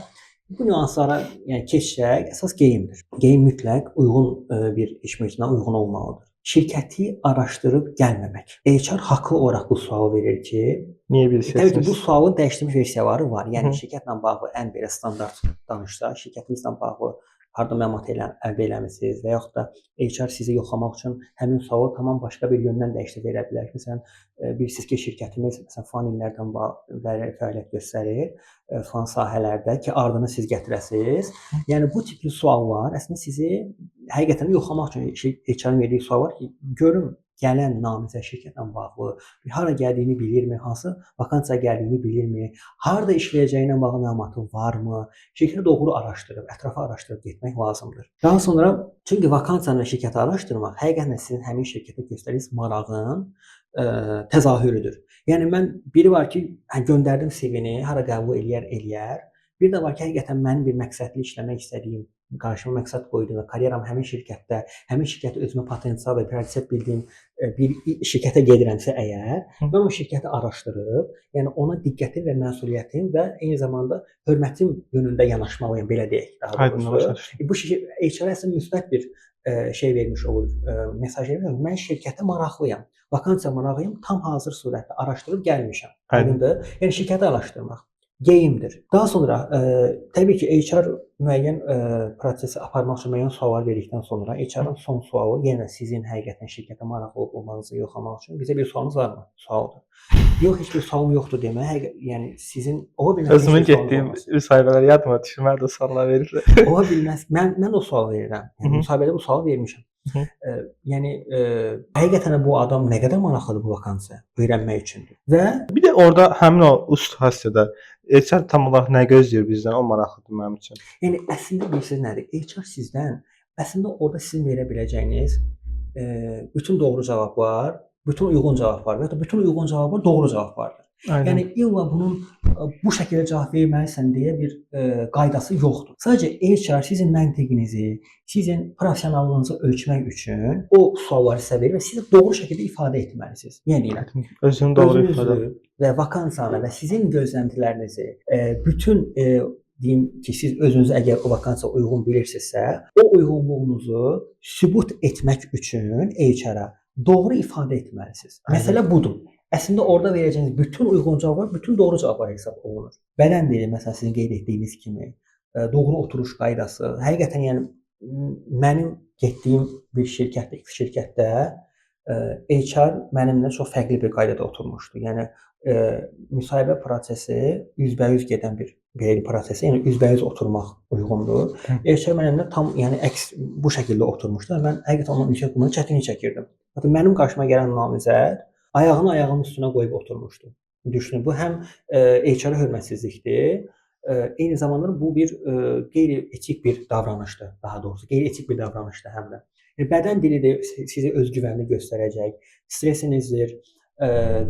Bu nüanslara yəni keçsək, əsas geyimdir. Geyim mütləq uyğun bir iş mühitinə uyğun olmalıdır. Şirkəti araşdırıb gəlməmək. HR haqlı olaraq bu sualı verir ki, Niyə bir təbii ki, bu seçmisiniz? sualın dəyişdirilmiş versiyaları var. Yəni Hı. şirkətlə bağlı ən belə standart danışsaq, şirkətinizlə bağlı harda məlumat əldə eləmisiniz və yaxud da HR sizi yoxlamaq üçün həmin sualı tamam başqa bir yöndən dəyişdirib verə bilər. Məsələn, bilirsiniz ki, şirkətimiz məsələn falan illərdən fəaliyyət göstərir, falan sahələrdə ki, ardını siz gətirəsiniz. Yəni bu tipli suallar əslində sizi həqiqətən yoxlamaq üçün HR-ın verdiyi suallar ki, görüm gələn namizəd şirkətlə bağlı hara gəldiyini bilirmi, hansı vakansiya gəldiyini bilirmi, harda işləyəcəyinə bağlı məlumatı varmı? Şirkəti doğru araşdırıb, ətrafı araşdırıb getmək lazımdır. Daha sonra çünki vakansiyanı və şirkəti araşdırmaq həqiqətən sizin həmin şirkətə göstərdiyiniz marağın təzahürüdür. Yəni mən biri var ki, göndərdim CV-ni, hara qəbul eləyər. Bir də var ki, həqiqətən mənim bir məqsədli işləmək istədiyim, qarşıma məqsəd qoyduğum və karyeram həmin şirkətdə özümə potensial və prioritet bildiyim bir şirkətə gedirəmsə əgər, mən o şirkəti araşdırıb, yəni ona diqqətim və məsuliyyətim və eyni zamanda hörmətim yönündə yanaşmalıyam, belə deyək daha doğrusu. Bu HR əslində müsbət bir şey vermiş olur, mesaj vermiş olur. Mən şirkətə maraqlıyam, vakansiya maraqlıyam, tam hazır surətdə araşdırıb gəlmişəm. Aydındır? Yəni şirkəti araşdırmaq. Geyimdir. Daha sonra təbii ki, HR müəyyən prosesi aparmaq üçün müəyyən suallar verdikdən sonra HR-ın son sualı yenə sizin həqiqətən şirkətə maraqlı olmanızı yoxlamaq üçün bizə bir sualınız varmı? Sualdır. Yox, heç bir sualım yoxdur demək, yəni sizin ola bilməz. Özümün getdiyim müsahibələr yadıma düşür, mənə də suallar verirlər. Ola bilməz. Mən o sualı verirəm. Yəni müsahibədə bu sualı vermişəm. Yəni həqiqətən bu adam nə qədər maraqlıdır bu vakansiya öyrənmək üçündür. Və bir də orada həmin o ust hassiyada HR tam olaraq nə gözləyir bizdən? O maraqlıdır mənim üçün. Yəni əslində bilirsiniz nədir? HR sizdən əslində orada sizin verə biləcəyiniz bütün doğru cavablar, bütün uyğun cavablar və ya bütün uyğun cavablar doğru cavablardır. Aynen. Yəni illa bunun bu şəkildə cavab verməlisən deyə bir qaydası yoxdur. Sadəcə HR sizin məntiqinizi, sizin professionallığınızı ölçmək üçün o sualları sizə verir və siz doğru şəkildə ifadə etməlisiniz. Yəni özünü doğru ifadə və vakansiyanı və sizin gözləntilərinizi bütün deyim ki, siz özünüzü əgər o vakansiya uyğun bilirsinizsə, o uyğunluğunuzu sübut etmək üçün HR-a doğru ifadə etməlisiniz. Məsələ budur. Əslində orada verəcəyiniz bütün uyğun cavablar, bütün doğru cavablar hesab olunur. Bədən dili məsələn sizin qeyd etdiyiniz kimi, doğru oturuş qaydası, həqiqətən yəni mənim getdiyim bir şirkətdə HR mənimlə çox fərqli bir qaydada oturmuşdu. Yəni müsahibə prosesi üzbəyüz gedən bir belə prosesi, yəni üzbəyüz oturmaq uyğundur. HR mənimlə tam yəni əks bu şəkildə oturmuşdu və mən həqiqətən onun ünsiyyət qurmaqda çətinlik çəkirdim. Hətta mənim qarşıma gələn namizəd ayağını ayağımın üstünə qoyub oturmuşdu. Düşünün, bu həm HR-a hörmətsizlikdir, eyni zamanda bu bir qeyri-etik bir davranışdır, daha doğrusu. Qeyri-etik bir davranışdır həm də. Bədən dili də sizi özgüvənli göstərəcək, stresinizdir,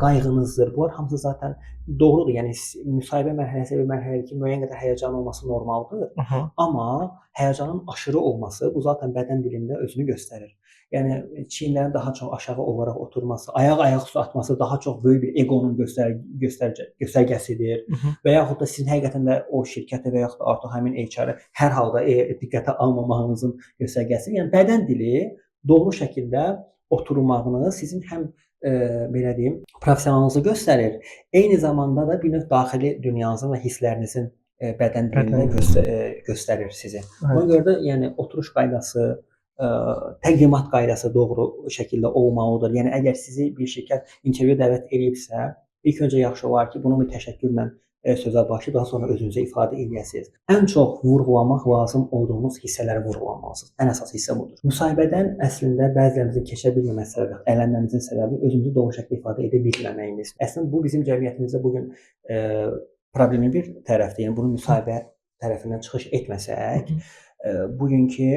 qayğınızdır. Bunlar hamısı zaten doğrudur. Yəni müsahibə mərhələsi və mərhələdə ki, müəyyən qədər həyəcan olması normaldır. Amma həyəcanın aşırı olması bu zaten bədən dilində özünü göstərir. Yəni çiyinlərin daha çox aşağı olaraq oturması, ayaq üstə atması daha çox böyük bir eqonun göstərgəsidir. Və yaxud da sizin həqiqətən də o şirkətə və yaxud da artıq həmin HR-ı hər halda diqqətə almamağınızın göstərgəsidir. Yəni bədən dili doğru şəkildə oturmağını sizin həm belə deyim, professionalınızı göstərir. Eyni zamanda da bir növ daxili dünyanızın və hisslərinizin bədən dilində göstərir sizi. Ona görə də yəni oturuş qaydası, təqdimat qaydası doğru şəkildə olmalıdır. Yəni əgər sizi bir şirkət intervyu dəvət edibsə, ilk öncə yaxşı olar ki, bunu bir təşəkkürlə sözə başlayıb daha sonra özünüzü ifadə edəsiniz. Ən çox vurğulamaq lazım olduğunuz hissələri vurğulamalısınız. Ən əsas hissə budur. Müsahibədən əslində bəzilərimizin keçə bilməməsi səbəbi, ələnməmizin səbəbi özümüzü doğru şəkildə ifadə edə bilməməyimiz. Əslində bu bizim cəmiyyətimizdə bu gün problemin bir tərəfdir. Yəni bunun müsahibə tərəfindən çıxış etməsək, bugünkü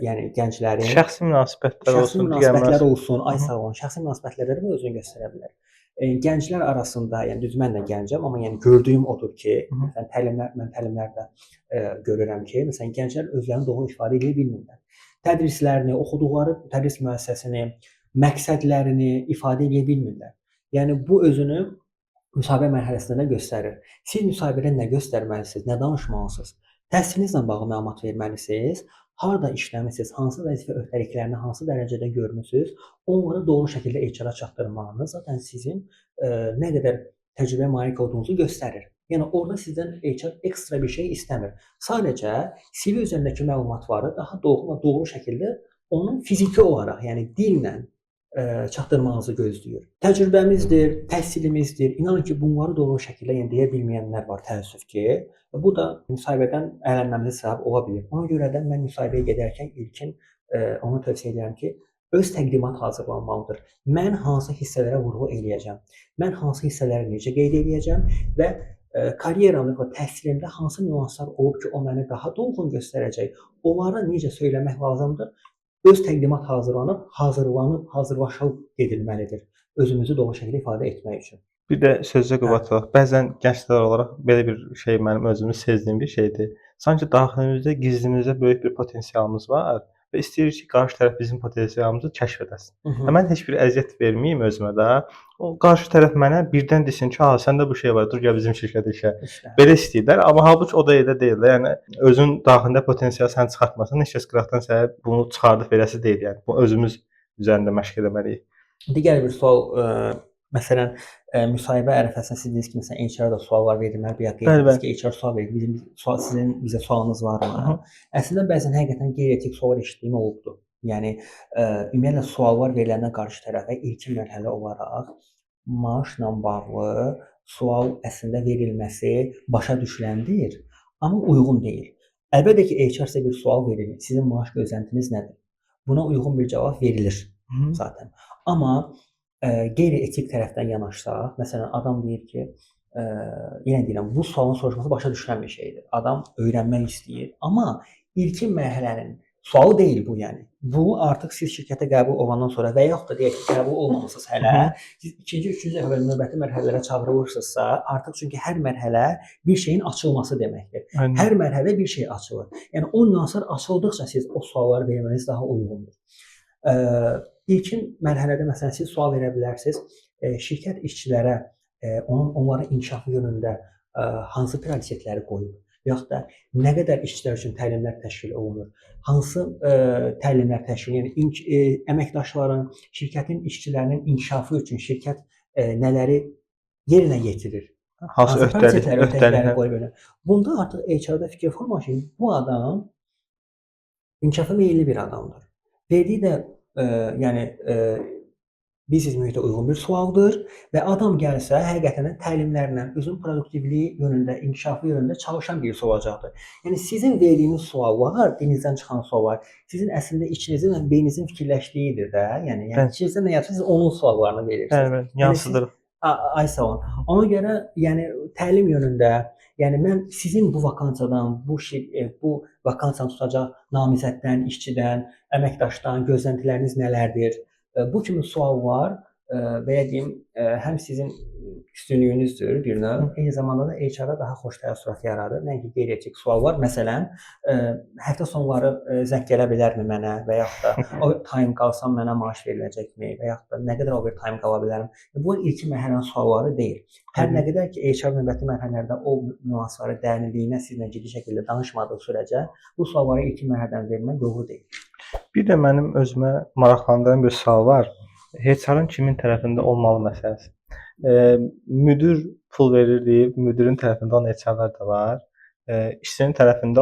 yəni gənclərin şəxsi münasibətlər olsun, ay sağ olun, şəxsi münasibətlərdə də özünü göstərə bilər. Gənclər arasında, yəni düz mən də gəncəm, amma yəni gördüyüm odur ki, məsələn təlimlərdə görürəm ki, məsələn gənclər özlərini doğru ifadə edə bilmirlər. Tədrislərini, oxuduqları tədris müəssisəsini, məqsədlərini ifadə edə bilmirlər. Yəni bu özünü müsahibə mərhələsində də göstərir. Siz müsahibədə nə göstərməlisiniz, nə danışmalısınız? Təhsilinizlə bağlı məlumat verməlisiniz. Harda işləmisiniz, hansı vəzifə öhdəliklərini hansı dərəcədə görmüsüz, onları doğru şəkildə HR-a çatdırmağınız zaten sizin nə qədər təcrübəyə malik olduğunuzu göstərir. Yəni orada sizdən HR ekstra bir şey istəmir. Sadəcə CV üzərindəki məlumatları daha doğru şəkildə onun fiziki olaraq, yəni dillə çatdırmağınızı gözləyir. Təcrübəmizdir, təhsilimizdir. İnanın ki, bunları doğru şəkildə yəni deyə bilməyənlər var təəssüf ki. Bu da müsahibədən əylənməmizə səbəb ola bilər. Ona görə də mən müsahibəyə gedərkən ilkin onu tövsiyə edirəm ki, öz təqdimat hazırlanmalıdır. Mən hansı hissələrə vurğu eləyəcəm? Mən hansı hissələri necə qeyd eləyəcəm və karyeramda və təhsilimdə hansı nüanslar olub ki, o məni daha dolğun göstərəcək? Onları necə söyləmək lazımdır? Öz təqdimat hazırlaşıb gedilməlidir. Özümüzü doğru şəkildə ifadə etmək üçün. Bir də sözə qüvvət. Bəzən gənclər olaraq belə bir şey mənim özümü sezdiyim bir şeydir. Sanki daxilimizdə, gizlimizdə böyük bir potensialımız var və istəyirik ki, qarşı tərəf bizim potensialımızı kəşf edəsin. Mən heç bir əziyyət verməyim özümə də. O qarşı tərəf mənə birdən desin ki, "Ha, səndə bu şey var, dur gəl bizim şirkətə işə." Belə istəyirlər, amma halbuki o da elə deyil də. Yəni özün daxilində potensial sən çıxartmasan, heç kəs qıraqdan sənə bunu çıxardıb verəsi deyil. Yəni bu özümüz üzərində məşq etməliyik. Digər bir sual, məsələn, müsahibə ərəfəsində siz dediniz ki, məsələn, HR-a da suallar verilməli, bu ya qeyd etdiniz ki, HR sual verir. Sizin bizə sualınız varmı? Əslində bəzən həqiqətən qeyri-etik sual eşitdiyim olubdu. Yəni ümumiyyətlə suallar veriləndən qarşı tərəfə ilkin mərhələ olaraq maaşla bağlı sual əslində verilməsi başa düşüləndir, amma uyğun deyil. Əlbəttə ki, HR sizə bir sual verir. Sizin maaş gözləntiniz nədir? Buna uyğun bir cavab verilir zaten. Amma qeyri-etik tərəfdən yanaşsaq, məsələn, adam deyir ki, yenə deyirəm, bu sualın soruşması başa düşülən bir şeydir. Adam öyrənmək istəyir, amma ilkin mərhələnin sualı deyil bu yəni. Bu artıq siz şirkətə qəbul olandan sonra və yaxud da deyək ki, qəbul olmamısınız hələ, siz ikinci, üçüncü dəfə növbəti mərhələlərə çağırılırsınızsa, artıq çünki hər mərhələ bir şeyin açılması deməkdir. Hər mərhələ bir şey açılır. Yəni o nüanslar açıldıqca siz o sualları verməniz daha uyğundur. İlkin mərhələdə məsələn siz sual verə bilərsiniz. Şirkət işçilərə onların inkişafı yönündə hansı prioritetləri qoyub, yaxud da nə qədər işçilər üçün təlimlər təşkil olunur, hansı təlimlər təşkil, yəni əməkdaşların, şirkətin işçilərinin inkişafı üçün şirkət nələri yerinə yetirir? Hansı öhdəlikləri qoyub? Bunda artıq HR-da fikir formalaşır. Bu adam inkişafa meyilli bir adamdır. Verdiyi də yəni biznes mühitə uyğun bir sualdır və adam gəlsə həqiqətən təlimlərlə özünün produktivliyi yönündə, inkişafı yönündə çalışan birisi olacaqdır. Yəni sizin verdiyiniz suallar, dilinizdən çıxan suallar sizin əslində içinizin və beyninizin fikirləşdiyidir də. Yəni içinizdə nə yazırsa siz onun suallarını verirsiniz. Bəli, yansıdır. Ay sağ olun. Ona görə yəni təlim yönündə, yəni mən sizin bu vakansiyadan, bu vakansiyanı tutacaq namizəddən, işçidən, əməkdaşdan gözləntiləriniz nələrdir? Bu kimi suallar belə deyim, həm sizin üstünlüyünüzdür bir növ, eyni zamanda da HR-a daha xoş təəssürat yaradır. Nəinki qeyri-etik suallar. Məsələn, həftə sonları zəng gələ bilərmi mənə və yaxud da overtime qalsam mənə maaş veriləcəkmi və yaxud da nə qədər overtime qala bilərəm? Bu ilkin mərhələnin sualları deyil. Hər nə qədər ki, HR növbəti mərhələlərdə o nüansları dərinliyinə sizlə ciddi şəkildə danışmadığı sürəcə bu sualları ilkin mərhələdən vermək doğru deyil. Bir də mənim özümə maraqlandıran bir sual var. HR-ın kimin tərəfində olmalı məsələsi. Müdir pul verir deyib, müdirin tərəfində olan HR-lar da var. İşçinin tərəfində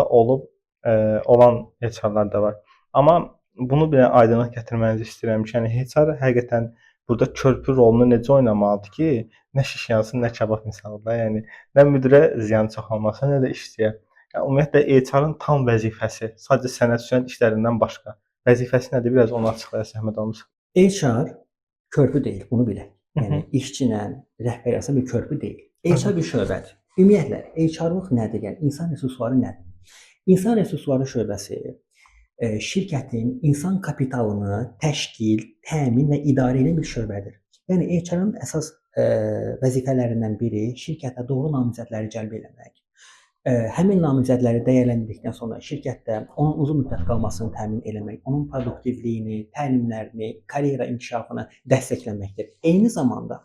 olan HR-lar da var. Amma bunu bir aydınlıq gətirmənizi istəyirəm ki, yəni HR həqiqətən burada körpü rolunu necə oynamalıdır ki, nə şiş yansın, nə kabab misalı da, yəni nə müdirə ziyan çoxalmasın, nə də işçiyə. Yəni ümumiyyətlə HR-ın tam vəzifəsi, sadəcə sənəd işlərindən başqa vəzifəsi nədir? Biraz onu açıqlayasınız Əhməd müəllim. HR körpü deyil, bunu bilək. Yəni işçilə rəhbər arasında bir körpü deyil. HR bir şöbədir. Ümumiyyətlə HR-lıq nədir? Yəni insan resursları nədir? İnsan resursları şöbəsi şirkətin insan kapitalını təşkil, təmin və idarə edən bir şöbədir. Yəni HR-ın əsas vəzifələrindən biri şirkətə doğru namizədləri cəlb etmək, Həmin namizədləri dəyərləndirdikdən sonra şirkətdə onun uzun müddət qalmasını təmin etmək, onun produktivliyini, təlimlərini, karyera inkişafını dəstəkləməkdir. Eyni zamanda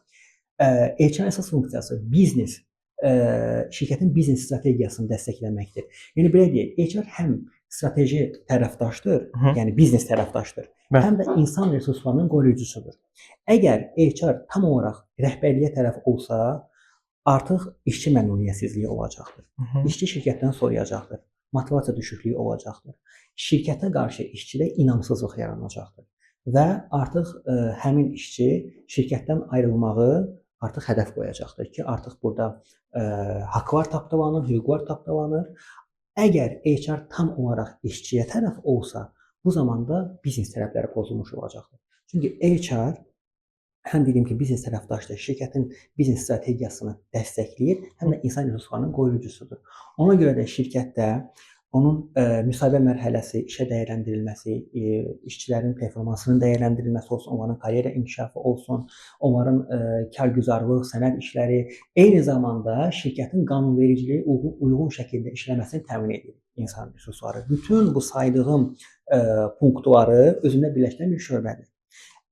HR əsas funksiyası şirkətin biznes strategiyasını dəstəkləməkdir. Yəni belə deyək, HR həm strateji tərəfdaşdır, yəni biznes tərəfdaşdır, həm də insan resurslarının qoruyucusudur. Əgər HR tam olaraq rəhbərliyə tərəf olsa, artıq işçi məmnuniyyətsizliyi olacaqdır. İşçi şirkətdən soyuyacaqdır. Motivasiya düşüklüyü olacaqdır. Şirkətə qarşı işçidə inamsızlıq yaranacaqdır. Və artıq həmin işçi şirkətdən ayrılmağı artıq hədəf qoyacaqdır ki, artıq burada haqlar tapdalanır, hüquqlar tapdalanır. Əgər HR tam olaraq işçiyə tərəf olsa, bu zamanda biznes tərəfləri pozulmuş olacaqdır. Çünki HR həm dediyim ki, biznes tərəfdaşdır, şirkətin biznes strategiyasını dəstəkləyir, həm də insan resurslarının qoruyucusudur. Ona görə də şirkətdə onun müsahibə mərhələsi, işə dəyərləndirilməsi, işçilərin performansının dəyərləndirilməsi olsun, onların karyera inkişafı olsun, onların kargüzarlıq, sənəd işləri, eyni zamanda şirkətin qanunvericiliyə uyğun şəkildə işləməsini təmin edir insan resursları. Bütün bu saydığım punktları özündə birləşdirən bir şöbədir.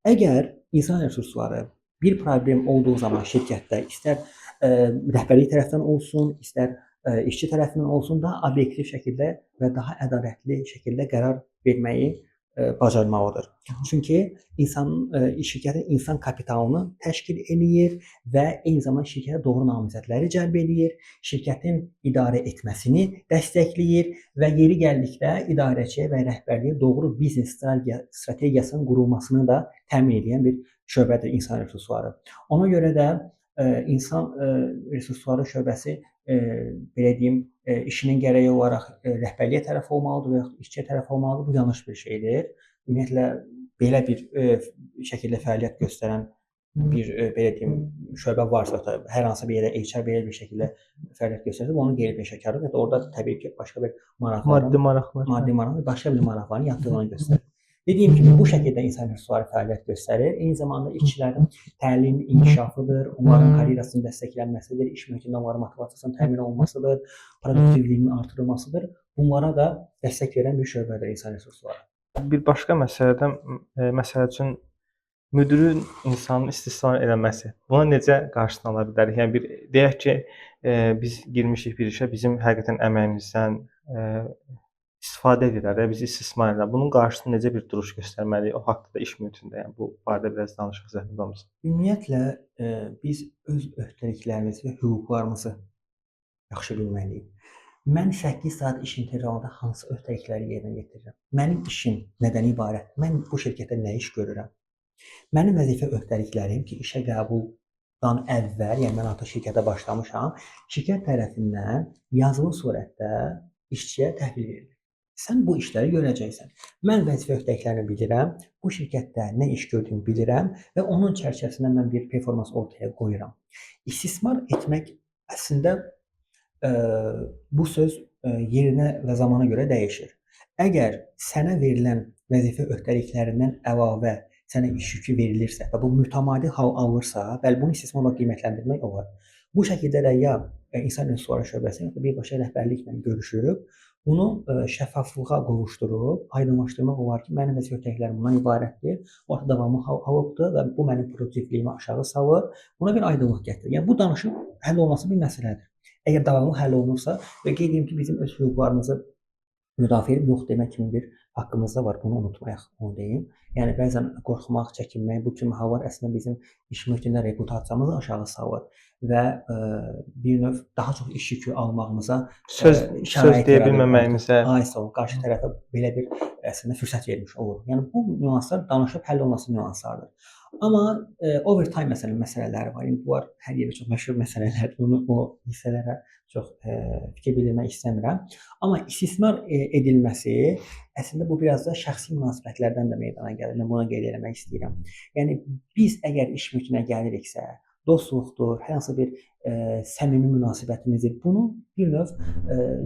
Əgər insan resursları bir problem olduğu zaman şirkətdə istər rəhbərlik tərəfindən olsun, istər işçi tərəfindən olsun, daha obyektiv şəkildə və daha ədalətli şəkildə qərar verməyi bacarmalıdır. Çünki şirkətin insan kapitalını təşkil eləyir və eyni zamanda şirkətə doğru namizədləri cəlb eləyir, şirkətin idarə etməsini dəstəkləyir və yeri gəldikdə idarəçiyə və rəhbərliyə doğru biznes strategiyasının qurulmasını da təmin edən bir şöbədir insan resursları. Ona görə də insan resursları şöbəsi belə deyim, işinin gərəyi olaraq rəhbərliyə tərəf olmalıdır və yaxud işçiyə tərəf olmalıdır. Bu yanlış bir şeydir. Ümumiyyətlə belə bir şəkildə fəaliyyət göstərən bir belə deyim, şöbə varsa, hər hansı bir yerdə HR belə bir şəkildə fəaliyyət göstərsə, onun qeyri-peşəkarlığı və orada təbii ki, başqa bir Maddi maraqlar, başqa bir maraqların yatdığını göstərir. Dediyim kimi, bu şəkildə insan resursları fəaliyyət göstərir. Eyni zamanda işçilərin təlim inkişafıdır, onların karyerasının dəstəklənməsidir, iş mühitində onların motivasiyasının təmin olunmasıdır, produktivliyinin artırılmasıdır. Bunlara da dəstək verən bir şöbədir insan resursları. Bir başqa məsələ üçün müdirin insanın istismar eləməsi. Buna necə qarşısını ala bilərik? Yəni bir deyək ki, biz girmişik bir işə, bizim həqiqətən əməyimizdən istifadə edirlər, bizi istismar edirlər. Bunun qarşısında necə bir duruş göstərməliyik? O haqqda iş mühitində, yəni bu barədə biraz danışıq zəhmət olmasa. Ümumiyyətlə biz öz öhdəliklərimizi və hüquqlarımızı yaxşı bilməliyik. Mən 8 saat iş intervalında hansı öhdəlikləri yerinə yetirirəm? Mənim işim nədən ibarət? Mən bu şirkətdə nə iş görürəm? Mənim vəzifə öhdəliklərim ki, işə qəbuldan əvvəl, yəni mən artıq şirkətə başlamışam, şirkət tərəfindən yazılı surətdə işçiyə təhvil verilir. Sən bu işləri görəcəksən. Mən vəzifə öhdəliklərini bilirəm, bu şirkətdə nə iş gördüyümü bilirəm və onun çərçivəsində mən bir performans ortaya qoyuram. İstismar etmək əslində bu söz yerinə və zamana görə dəyişir. Əgər sənə verilən vəzifə öhdəliklərindən əlavə sənə iş yükü verilirsə və bu mütəmadi hal alırsa, bəli, bunu istismarla qiymətləndirmək olar. Bu şəkildə də ya insan resursları şöbəsi, ya da birbaşa rəhbərliklə görüşürük. Bunu şəffaflığa qovuşdurub, aydınlaşdırmaq olar ki, mənim vəzifə öhdəliklərim bundan ibarətdir. Bu artıq davamlı halıbdır və bu mənim produktivliyimi aşağı salır. Buna bir aydınlıq gətirir. Yəni bu danışıq həll olması bir məsələdir. Əgər davamlı həll olunursa və qeyd edim ki, bizim öz hüquqlarımızı müdafiə edib yox demək kimi bir haqqımız da var. Bunu unutmayaq, onu deyim. Yəni bəzən qorxmaq, çəkinmək, bu kimi hallar əslində bizim iş mühitində reputasiyamızı aşağı salır və bir növ daha çox iş yükü almağımıza söz deyə bilməməyimizə, qarşı tərəfə belə bir əslində fürsət vermiş olur. Yəni bu nüanslar danışıb həll olunması nüanslardır. Amma overtime məsələləri var. Yəni bunlar hər yerdə çox məşhur məsələlərdir. O hissələrə çox fikir bildirmək istəmirəm. Amma istismar edilməsi əslində bu biraz da şəxsi münasibətlərdən də meydana gəlir. Mən buna qeyd etmək istəyirəm. Yəni biz əgər iş mühitinə gəliriksə, dostluqdur, hər hansı bir səmimi münasibətimizdir. Bunu bir növ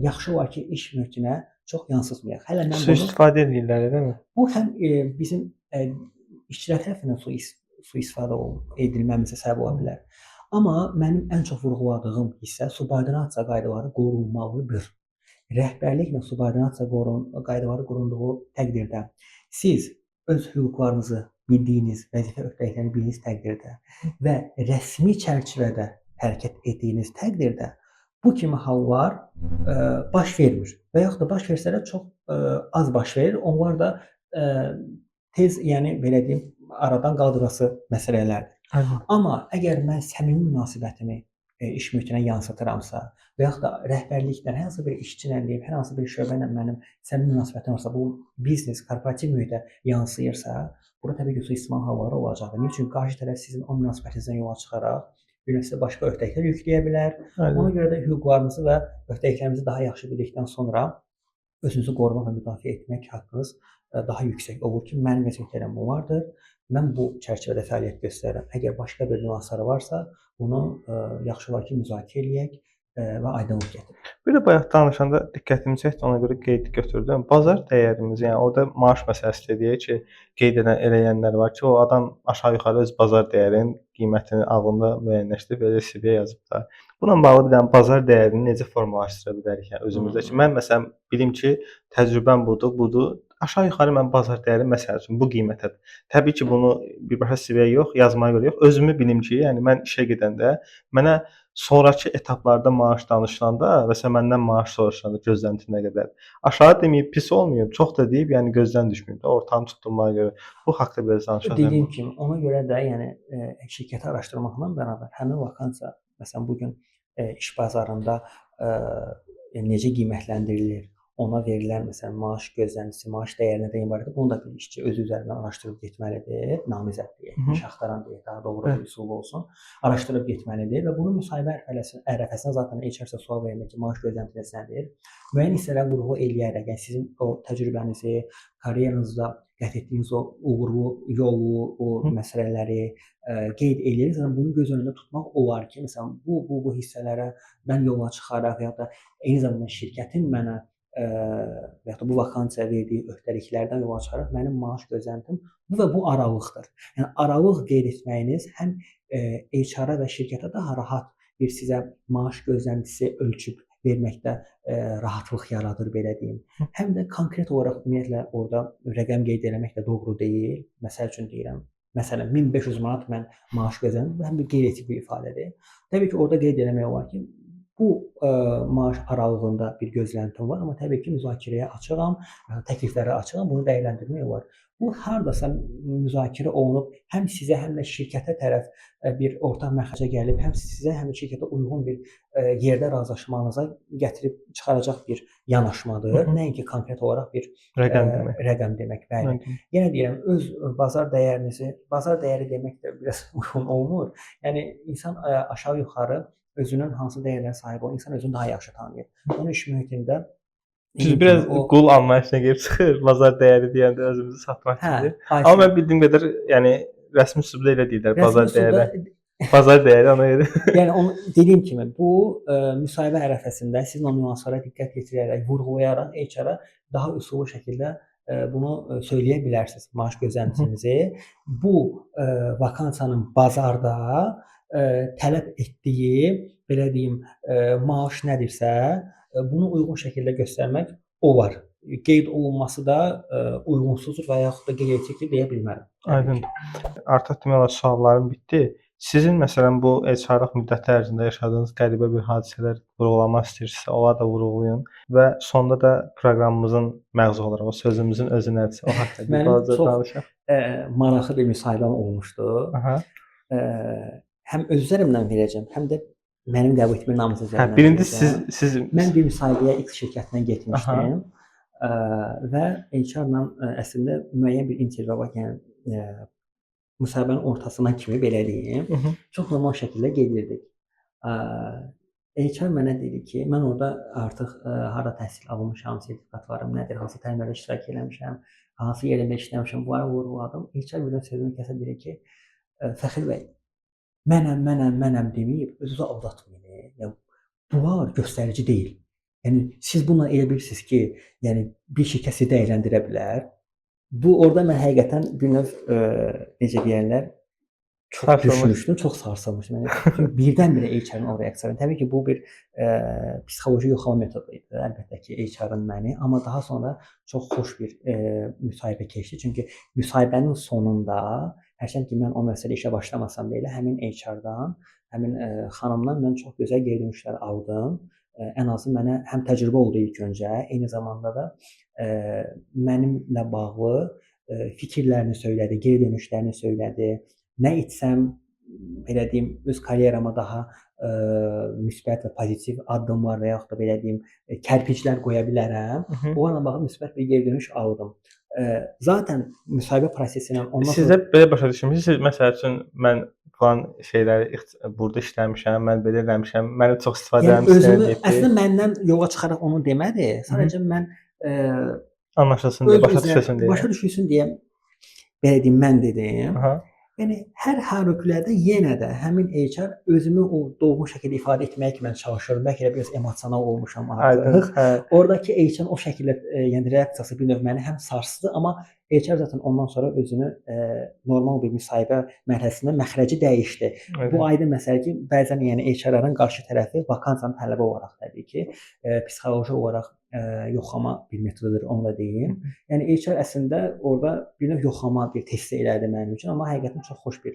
yaxşı olar ki, iş mühitinə çox yansıtmayaq. Hələ mən bunu istifadə edirlər, deyilmi? bu həm bizim işçilər tərəfindən sui-istifadə edilməmizə səbəb ola bilər. Amma mənim ən çox vurğuladığım hissə subordinasiya qaydaları qorunmalıdır. Rəhbərliklə subordinasiya qaydaları qorunduğu təqdirdə siz öz hüquqlarınızı bildiyiniz, vəzifə öhdəliklərini bildiyiniz təqdirdə və rəsmi çərçivədə hərəkət etdiyiniz təqdirdə bu kimi hallar baş vermir və yaxud da baş versə də çox az baş verir. Onlar da tez, yəni belə deyim, aradan qaldırılası məsələlərdir. Aynen. Amma əgər mən səmimi münasibətimi iş mühitinə yansıtıramsa və yaxud da rəhbərliklə, hər hansı bir işçilə deyib, hər hansı bir şöbə ilə mənim səmimi münasibətim varsa, bu biznes, korporativ mühitə yansıyırsa, burada təbii ki, sui-istimal halları olacaqdır. Niyə? Çünki qarşı tərəf sizin o münasibətinizdən yola çıxaraq bir sizə başqa öhdəliklər yükləyə bilər. Aynen. Ona görə də hüquqlarınızı və öhdəliklərinizi daha yaxşı bildikdən sonra özünüzü qorumaq və müdafiə etmək haqqınız daha yüksək olur ki, mənim vəzifələrim bunlardır. Mən bu çərçivədə fəaliyyət göstərirəm. Əgər başqa bir nüansları varsa, bunu yaxşı olar ki, müzakirə eləyək və aydınlıq gətirək. Bir də bayaq danışanda diqqətimi çəkdi, ona görə qeyd götürdüm. Bazar dəyərimiz, yəni orada maaş məsələsi deyək ki, qeyd eləyənlər var ki, o adam aşağı-yuxarı öz bazar dəyərinin qiymətini ağlında müəyyənləşdirib belə CV yazıb da. Bununla bağlı bir dənə bazar dəyərini necə formalaşdıra bilərik yəni özümüzdə ki, mən məsələn bilim ki, təcrübəm budur. Aşağı-yuxarı mən bazar dəyəri məsəl üçün bu qiymətədir. Təbii ki, bunu birbaşa CV-yə yox, yazmaya görə yox, özümü bilim ki, yəni mən işə gedəndə mənə sonrakı etaplarda maaş danışılanda və sən məndən maaş soruşanda gözləntin nə qədər? Aşağı deməyib pis olmayıb, çox da deyib, yəni gözdən düşməyib də ortanı tutulmaya görə. Bu haqqda biraz danışaq. Dediyim kimi, ona görə də yəni şirkəti araşdırmaqla bərabər həmin vakansiya məsələn bu gün iş bazarında necə qiymətləndirilir, ona verilən məsələn maaş gözləntisi, maaş dəyəri nədən ibarətdir, bunu da bir işçi özü üzərindən araşdırıb getməlidir. Namizəd deyək, iş axtaran deyək, daha doğru bir üsul olsun. Araşdırıb getməlidir və bunu müsahibə ərəfəsində zaten HR-sə sual verəndə ki, maaş gözləntiniz nədir? Müəyyən hissələr vurğu eləyərək, yəni sizin o təcrübənizi, karyeranızda qət etdiyiniz o uğurlu yolu, o məsələləri qeyd edirsiniz. Yəni bunu göz önündə tutmaq olar ki, məsələn bu hissələrə mən yola çıxaraq və ya da eyni zamanda şirkətin mənə və ya da bu vakansiya verdiyi öhdəliklərdən yola çıxaraq mənim maaş gözləntim bu və bu aralıqdır. Yəni aralıq qeyd etməyiniz həm HR-a və şirkətə daha rahat bir sizə maaş gözləntisi ölçüb verməkdə rahatlıq yaradır belə deyim. Həm də konkret olaraq ümumiyyətlə orada rəqəm qeyd etmək də doğru deyil. Məsəl üçün deyirəm, məsələn 1500 manat mən maaş gözlənirəm, həm də qeyri-etik bir ifadədir. Təbii ki, orada qeyd etmək olar ki, bu maaş aralığında bir gözləntim var, amma təbii ki, müzakirəyə açığam, təkliflərə açığam, bunu dəyərləndirmək olar. Bu hardasa müzakirə olunub, həm sizə, həm də şirkətə tərəf bir ortaq məxrəcə gəlib, həm sizə, həm də şirkətə uyğun bir yerdə razılaşmanıza gətirib çıxaracaq bir yanaşmadır. Nəinki konkret olaraq bir rəqəm demək. Bəli. Yenə deyirəm, öz bazar dəyəri demək də biraz uyğun olmur. Yəni insan aşağı-yuxarı özünün hansı dəyərlərə sahib olur, insan özünü daha yaxşı tanıyır. Onun iş mühitində Biz biraz qul anlayışına girib çıxır, bazar dəyəri deyəndə özümüzü satmaq kimi. Amma mən bildiyim qədər, yəni rəsmi üslubda elə deyirlər, bazar dəyəri. Bazar dəyəri ona görə. Yəni onu dediyim kimi, bu müsahibə ərəfəsində sizin o nüanslara diqqət yetirərək, vurğulayaraq HR-a daha üsullu şəkildə bunu söyləyə bilərsiniz, maaş gözləntinizi. Bu vakansiyanın bazarda tələb etdiyi, belə deyim, maaş nədirsə, bunu uyğun şəkildə göstərmək olar. Qeyd olunması da uyğunsuzdur və yaxud da qeyri-etikdir deyə bilmərəm. Aydın. Artıq demək olar suallarım bitdi. Sizin məsələn bu HR-lıq müddəti ərzində yaşadığınız qəribə bir hadisələr vurğulamaq istəyirsinizsə, onları da vurğulayın və sonda da proqramımızın məğzu olaraq o sözümüzün özü nədirsə, o haqqında bir balaca danışaq. Maraqlı bir müsahibəm olmuşdu. Həm öz üzərimdən verəcəm, həm də mənim qəbul etmə namusu üzərindən. Birinci siz mən bir müsahibəyə X şirkətinə getmişdim və HR-la əslində müəyyən bir intervyu var, yəni müsahibənin ortasına kimi belə deyim, çox normal şəkildə gedirdik. HR mənə dedi ki, mən orada artıq hara təhsil almışam, sertifikatlarım nədir, hansı təlimlərdə iştirak eləmişəm, hansı yerdə işləmişəm, bunları vurğuladım. HR birdən sözünü kəsə deyir ki, Fəxri bəy, mənəm deməyib, özünüzü aldatmayın. Yəni, bunlar göstərici deyil. Yəni, siz bununla elə bilirsiniz ki, yəni, bir şirkət sizi dəyərləndirə bilər. Bu, orada mən həqiqətən bir növ, necə deyərlər, çox Sarsılmış. düşmüşdüm, çox sarsılmışdım. Yəni çünki birdən-birə HR-ın o reaksiyası. Təbii ki, bu bir psixoloji yoxlama metodu idi. Əlbəttə ki, HR-ın məni, amma daha sonra çox xoş bir müsahibə keçdi. Çünki müsahibənin sonunda hərçənd ki, mən o müəssisədə işə başlamasam belə həmin HR-dan, həmin xanımdan mən çox gözəl geri dönüşlər aldım. Ən azı mənə həm təcrübə oldu ilk öncə, eyni zamanda da mənimlə bağlı fikirlərini söylədi, geri dönüşlərini söylədi. Nə etsəm, belə deyim, öz karyerama daha müsbət və pozitiv addımlar və yaxud da belə deyim, kərpiclər qoya bilərəm. Onlarla bağlı müsbət bir geri dönüş aldım. Zaten müsahibə prosesi ilə ondan Siz də belə başa düşmüsünüz, məsəl üçün mən falan şeyləri burada işləmişəm, mən belə eləmişəm, məni çox istifadə yəni özümü eləmişəm. əslində məndən yola çıxaraq onu demədi. Sadəcə mən Anlaşılsın deyə, başa düşülsün deyə. Başa düşülsün deyə belə deyim, mən dedim. Aha. Yəni hər halükarda yenə də həmin HR özümü o doğru şəkildə ifadə etməyə ki mən çalışıram. Bəlkə də biraz emosional olmuşam artıq. Oradakı HR-in o şəkildə yəni reaksiyası bir növ məni həm sarsdı, amma HR zaten ondan sonra özünü normal bir müsahibə mərhələsində məxrəci dəyişdi. Evet. Bu aydın məsələ ki, bəzən yəni HR-ın qarşı tərəfi vakansiyanın tələbi olaraq təbii ki, psixoloji olaraq yoxlama bir metodudur, onu da deyim. Yəni HR əslində orada bir növ yoxlama bir test elədi mənim üçün, amma həqiqətən çox xoş bir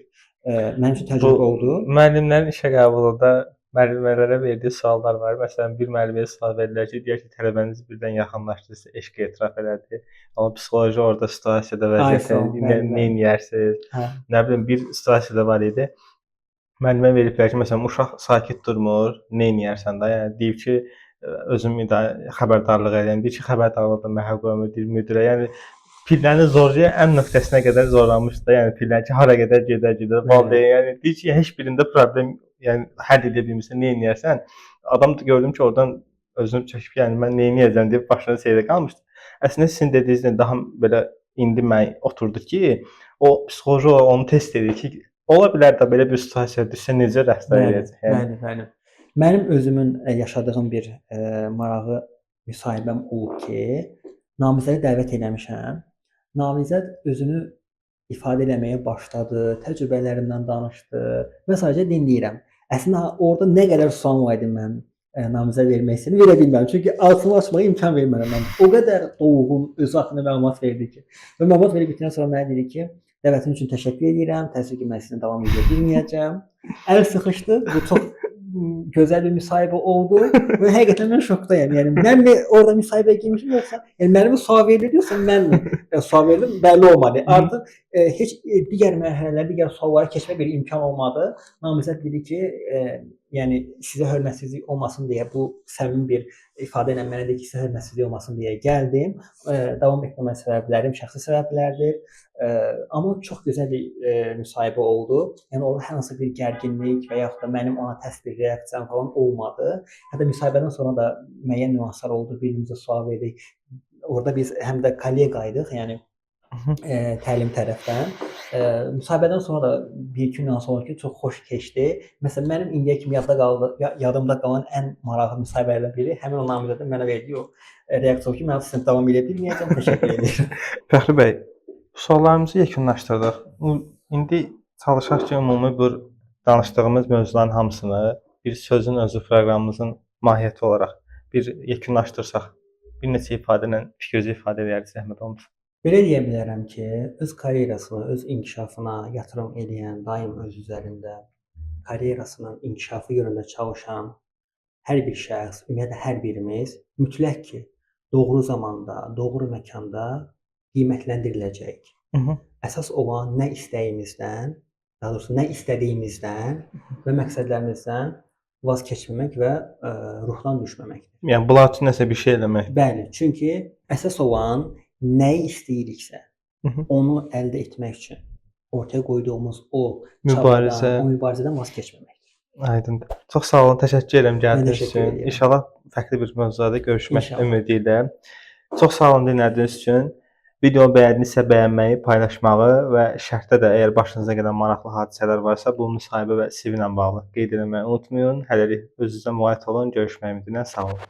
mənim üçün təcrübə oldu. Müəllimlərin işə qəbulunda müəllimələrə verdiyi suallar var. Məsələn, bir müəlliməyə sual verirlər ki, deyir ki, tələbəniz birdən yaxınlaşdırsa, eşq etiraf elədi. Amma psixoloji orada situasiyada vəziyyətdə nə edərsiniz? Nə bilim, bir situasiyada var idi. Müəllimə veriblər ki, məsələn, uşaq sakit durmur, nə edərsən də? Yəni deyir ki, özüm xəbərdarlıq edirəm. Deyir ki, xəbərdarlıqda məhəl qoymur, deyir müdirə. Yəni pilləni zorlaya ən nöqtəsinə qədər zorlamışdı da. Yəni pillər ki, hara qədər gedər. Valideyn yəni deyir ki, heç birində problem yəni həll edə bilmirsən, nə edərsən? Adam da gördüm ki, oradan özünü çəkib, yəni mən nə edəcəm deyib başına seydə qalmışdı. Əslində sizin dediyinizlə daha belə indi mən oturdu ki, o psixoloji olaraq onu test edir ki, ola bilər də belə bir situasiyaya düşsə necə rəftar edəcək? Yəni bəli. Mənim özümün yaşadığım bir marağı müsahibəm olub ki, namizədi dəvət eləmişəm. Namizəd özünü ifadə eləməyə başladı, təcrübələrindən danışdı. Mən sadəcə dinləyirəm. Əslində orada nə qədər sual var idi mən namizəd vermək istəyirəm, verə bilmirəm. Çünki ağzımı açmağa imkan vermirəm mən. O qədər dolğun öz haqqında məlumat verdi ki. Və məlumat verib bitəndən sonra mənə dedi ki, dəvətin üçün təşəkkür edirəm. Təəssüf ki, mən sizinlə davam edə bilməyəcəm. Əl sıxışdı. Bu çox gözəl bir müsahibə oldu və həqiqətən mən şokdayam. Yəni mən orada müsahibəyə girmişəm yoxsa yəni mənə sual verilirsə mən sual verdim, bəlli olmadı. Artıq heç digər mərhələlərdə digər suallara keçmə bir imkan olmadı. Namizəd dedi ki, yəni sizə hörmətsizlik olmasın deyə bu səmimi bir ifadə ilə mənə dedi ki, sizə hörmətsizlik olmasın deyə gəldim. Davam etməmə səbəblərim şəxsi səbəblərdir. Amma çox gözəl bir müsahibə oldu. Yəni orada hər hansı bir gərginlik və yaxud da mənim ona tərs bir reaksiyam falan olmadı. Hətta müsahibədən sonra da müəyyən nüanslar oldu. Bir-birimizə sual verdik. Orada biz həm də kolleqaydıq, yəni təlim tərəfdən. Müsahibədən sonra da bir-iki nüans oldu ki, çox xoş keçdi. Məsələn, mənim indiyə kimi yadımda qalan ən maraqlı müsahibələrdən biri həmin o namizədin mənə verdiyi o reaksiya ki, mən sizinlə davam edə bilməyəcəm. Təşəkkür edirəm. Fəxri bəy, suallarımızı yekunlaşdırdıq. İndi çalışaq ki, ümumi bu danışdığımız mövzuların hamısını bir sözün özü proqramımızın mahiyyəti olaraq bir yekunlaşdırsaq, bir neçə ifadə ilə fikrinizi ifadə edərsiniz, zəhmət olmasa. Belə deyə bilərəm ki, öz karyerasına, öz inkişafına yatırım edən, daim öz üzərində karyerasının inkişafı yönündə çalışan hər bir şəxs, ümumiyyətlə hər birimiz mütləq ki, doğru zamanda, doğru məkanda qiymətləndiriləcəyik. Əsas olan nə istəyimizdən, daha doğrusu nə istədiyimizdən və məqsədlərimizdən vaz keçməmək və ruhdan düşməməkdir. Yəni bunlar üçün nəsə bir şey eləmək. Bəli, çünki əsas olan nəyi istəyiriksə, onu əldə etmək üçün ortaya qoyduğumuz o mübarizədən vaz keçməməkdir. Aydındır. Çox sağ olun, təşəkkür edirəm gəldiyiniz üçün. İnşallah fərqli bir mövzuda görüşmək ümidi ilə. Çox sağ olun dinlədiyiniz üçün. Videonu bəyəndinizsə bəyənməyi, paylaşmağı və şərtdə də əgər başınıza gələn maraqlı hadisələr varsa, bu müsahibə və CV ilə bağlı qeyd etməyi unutmayın. Hələlik özünüzə müayət olun. Görüşmək ümidi ilə sağ olun.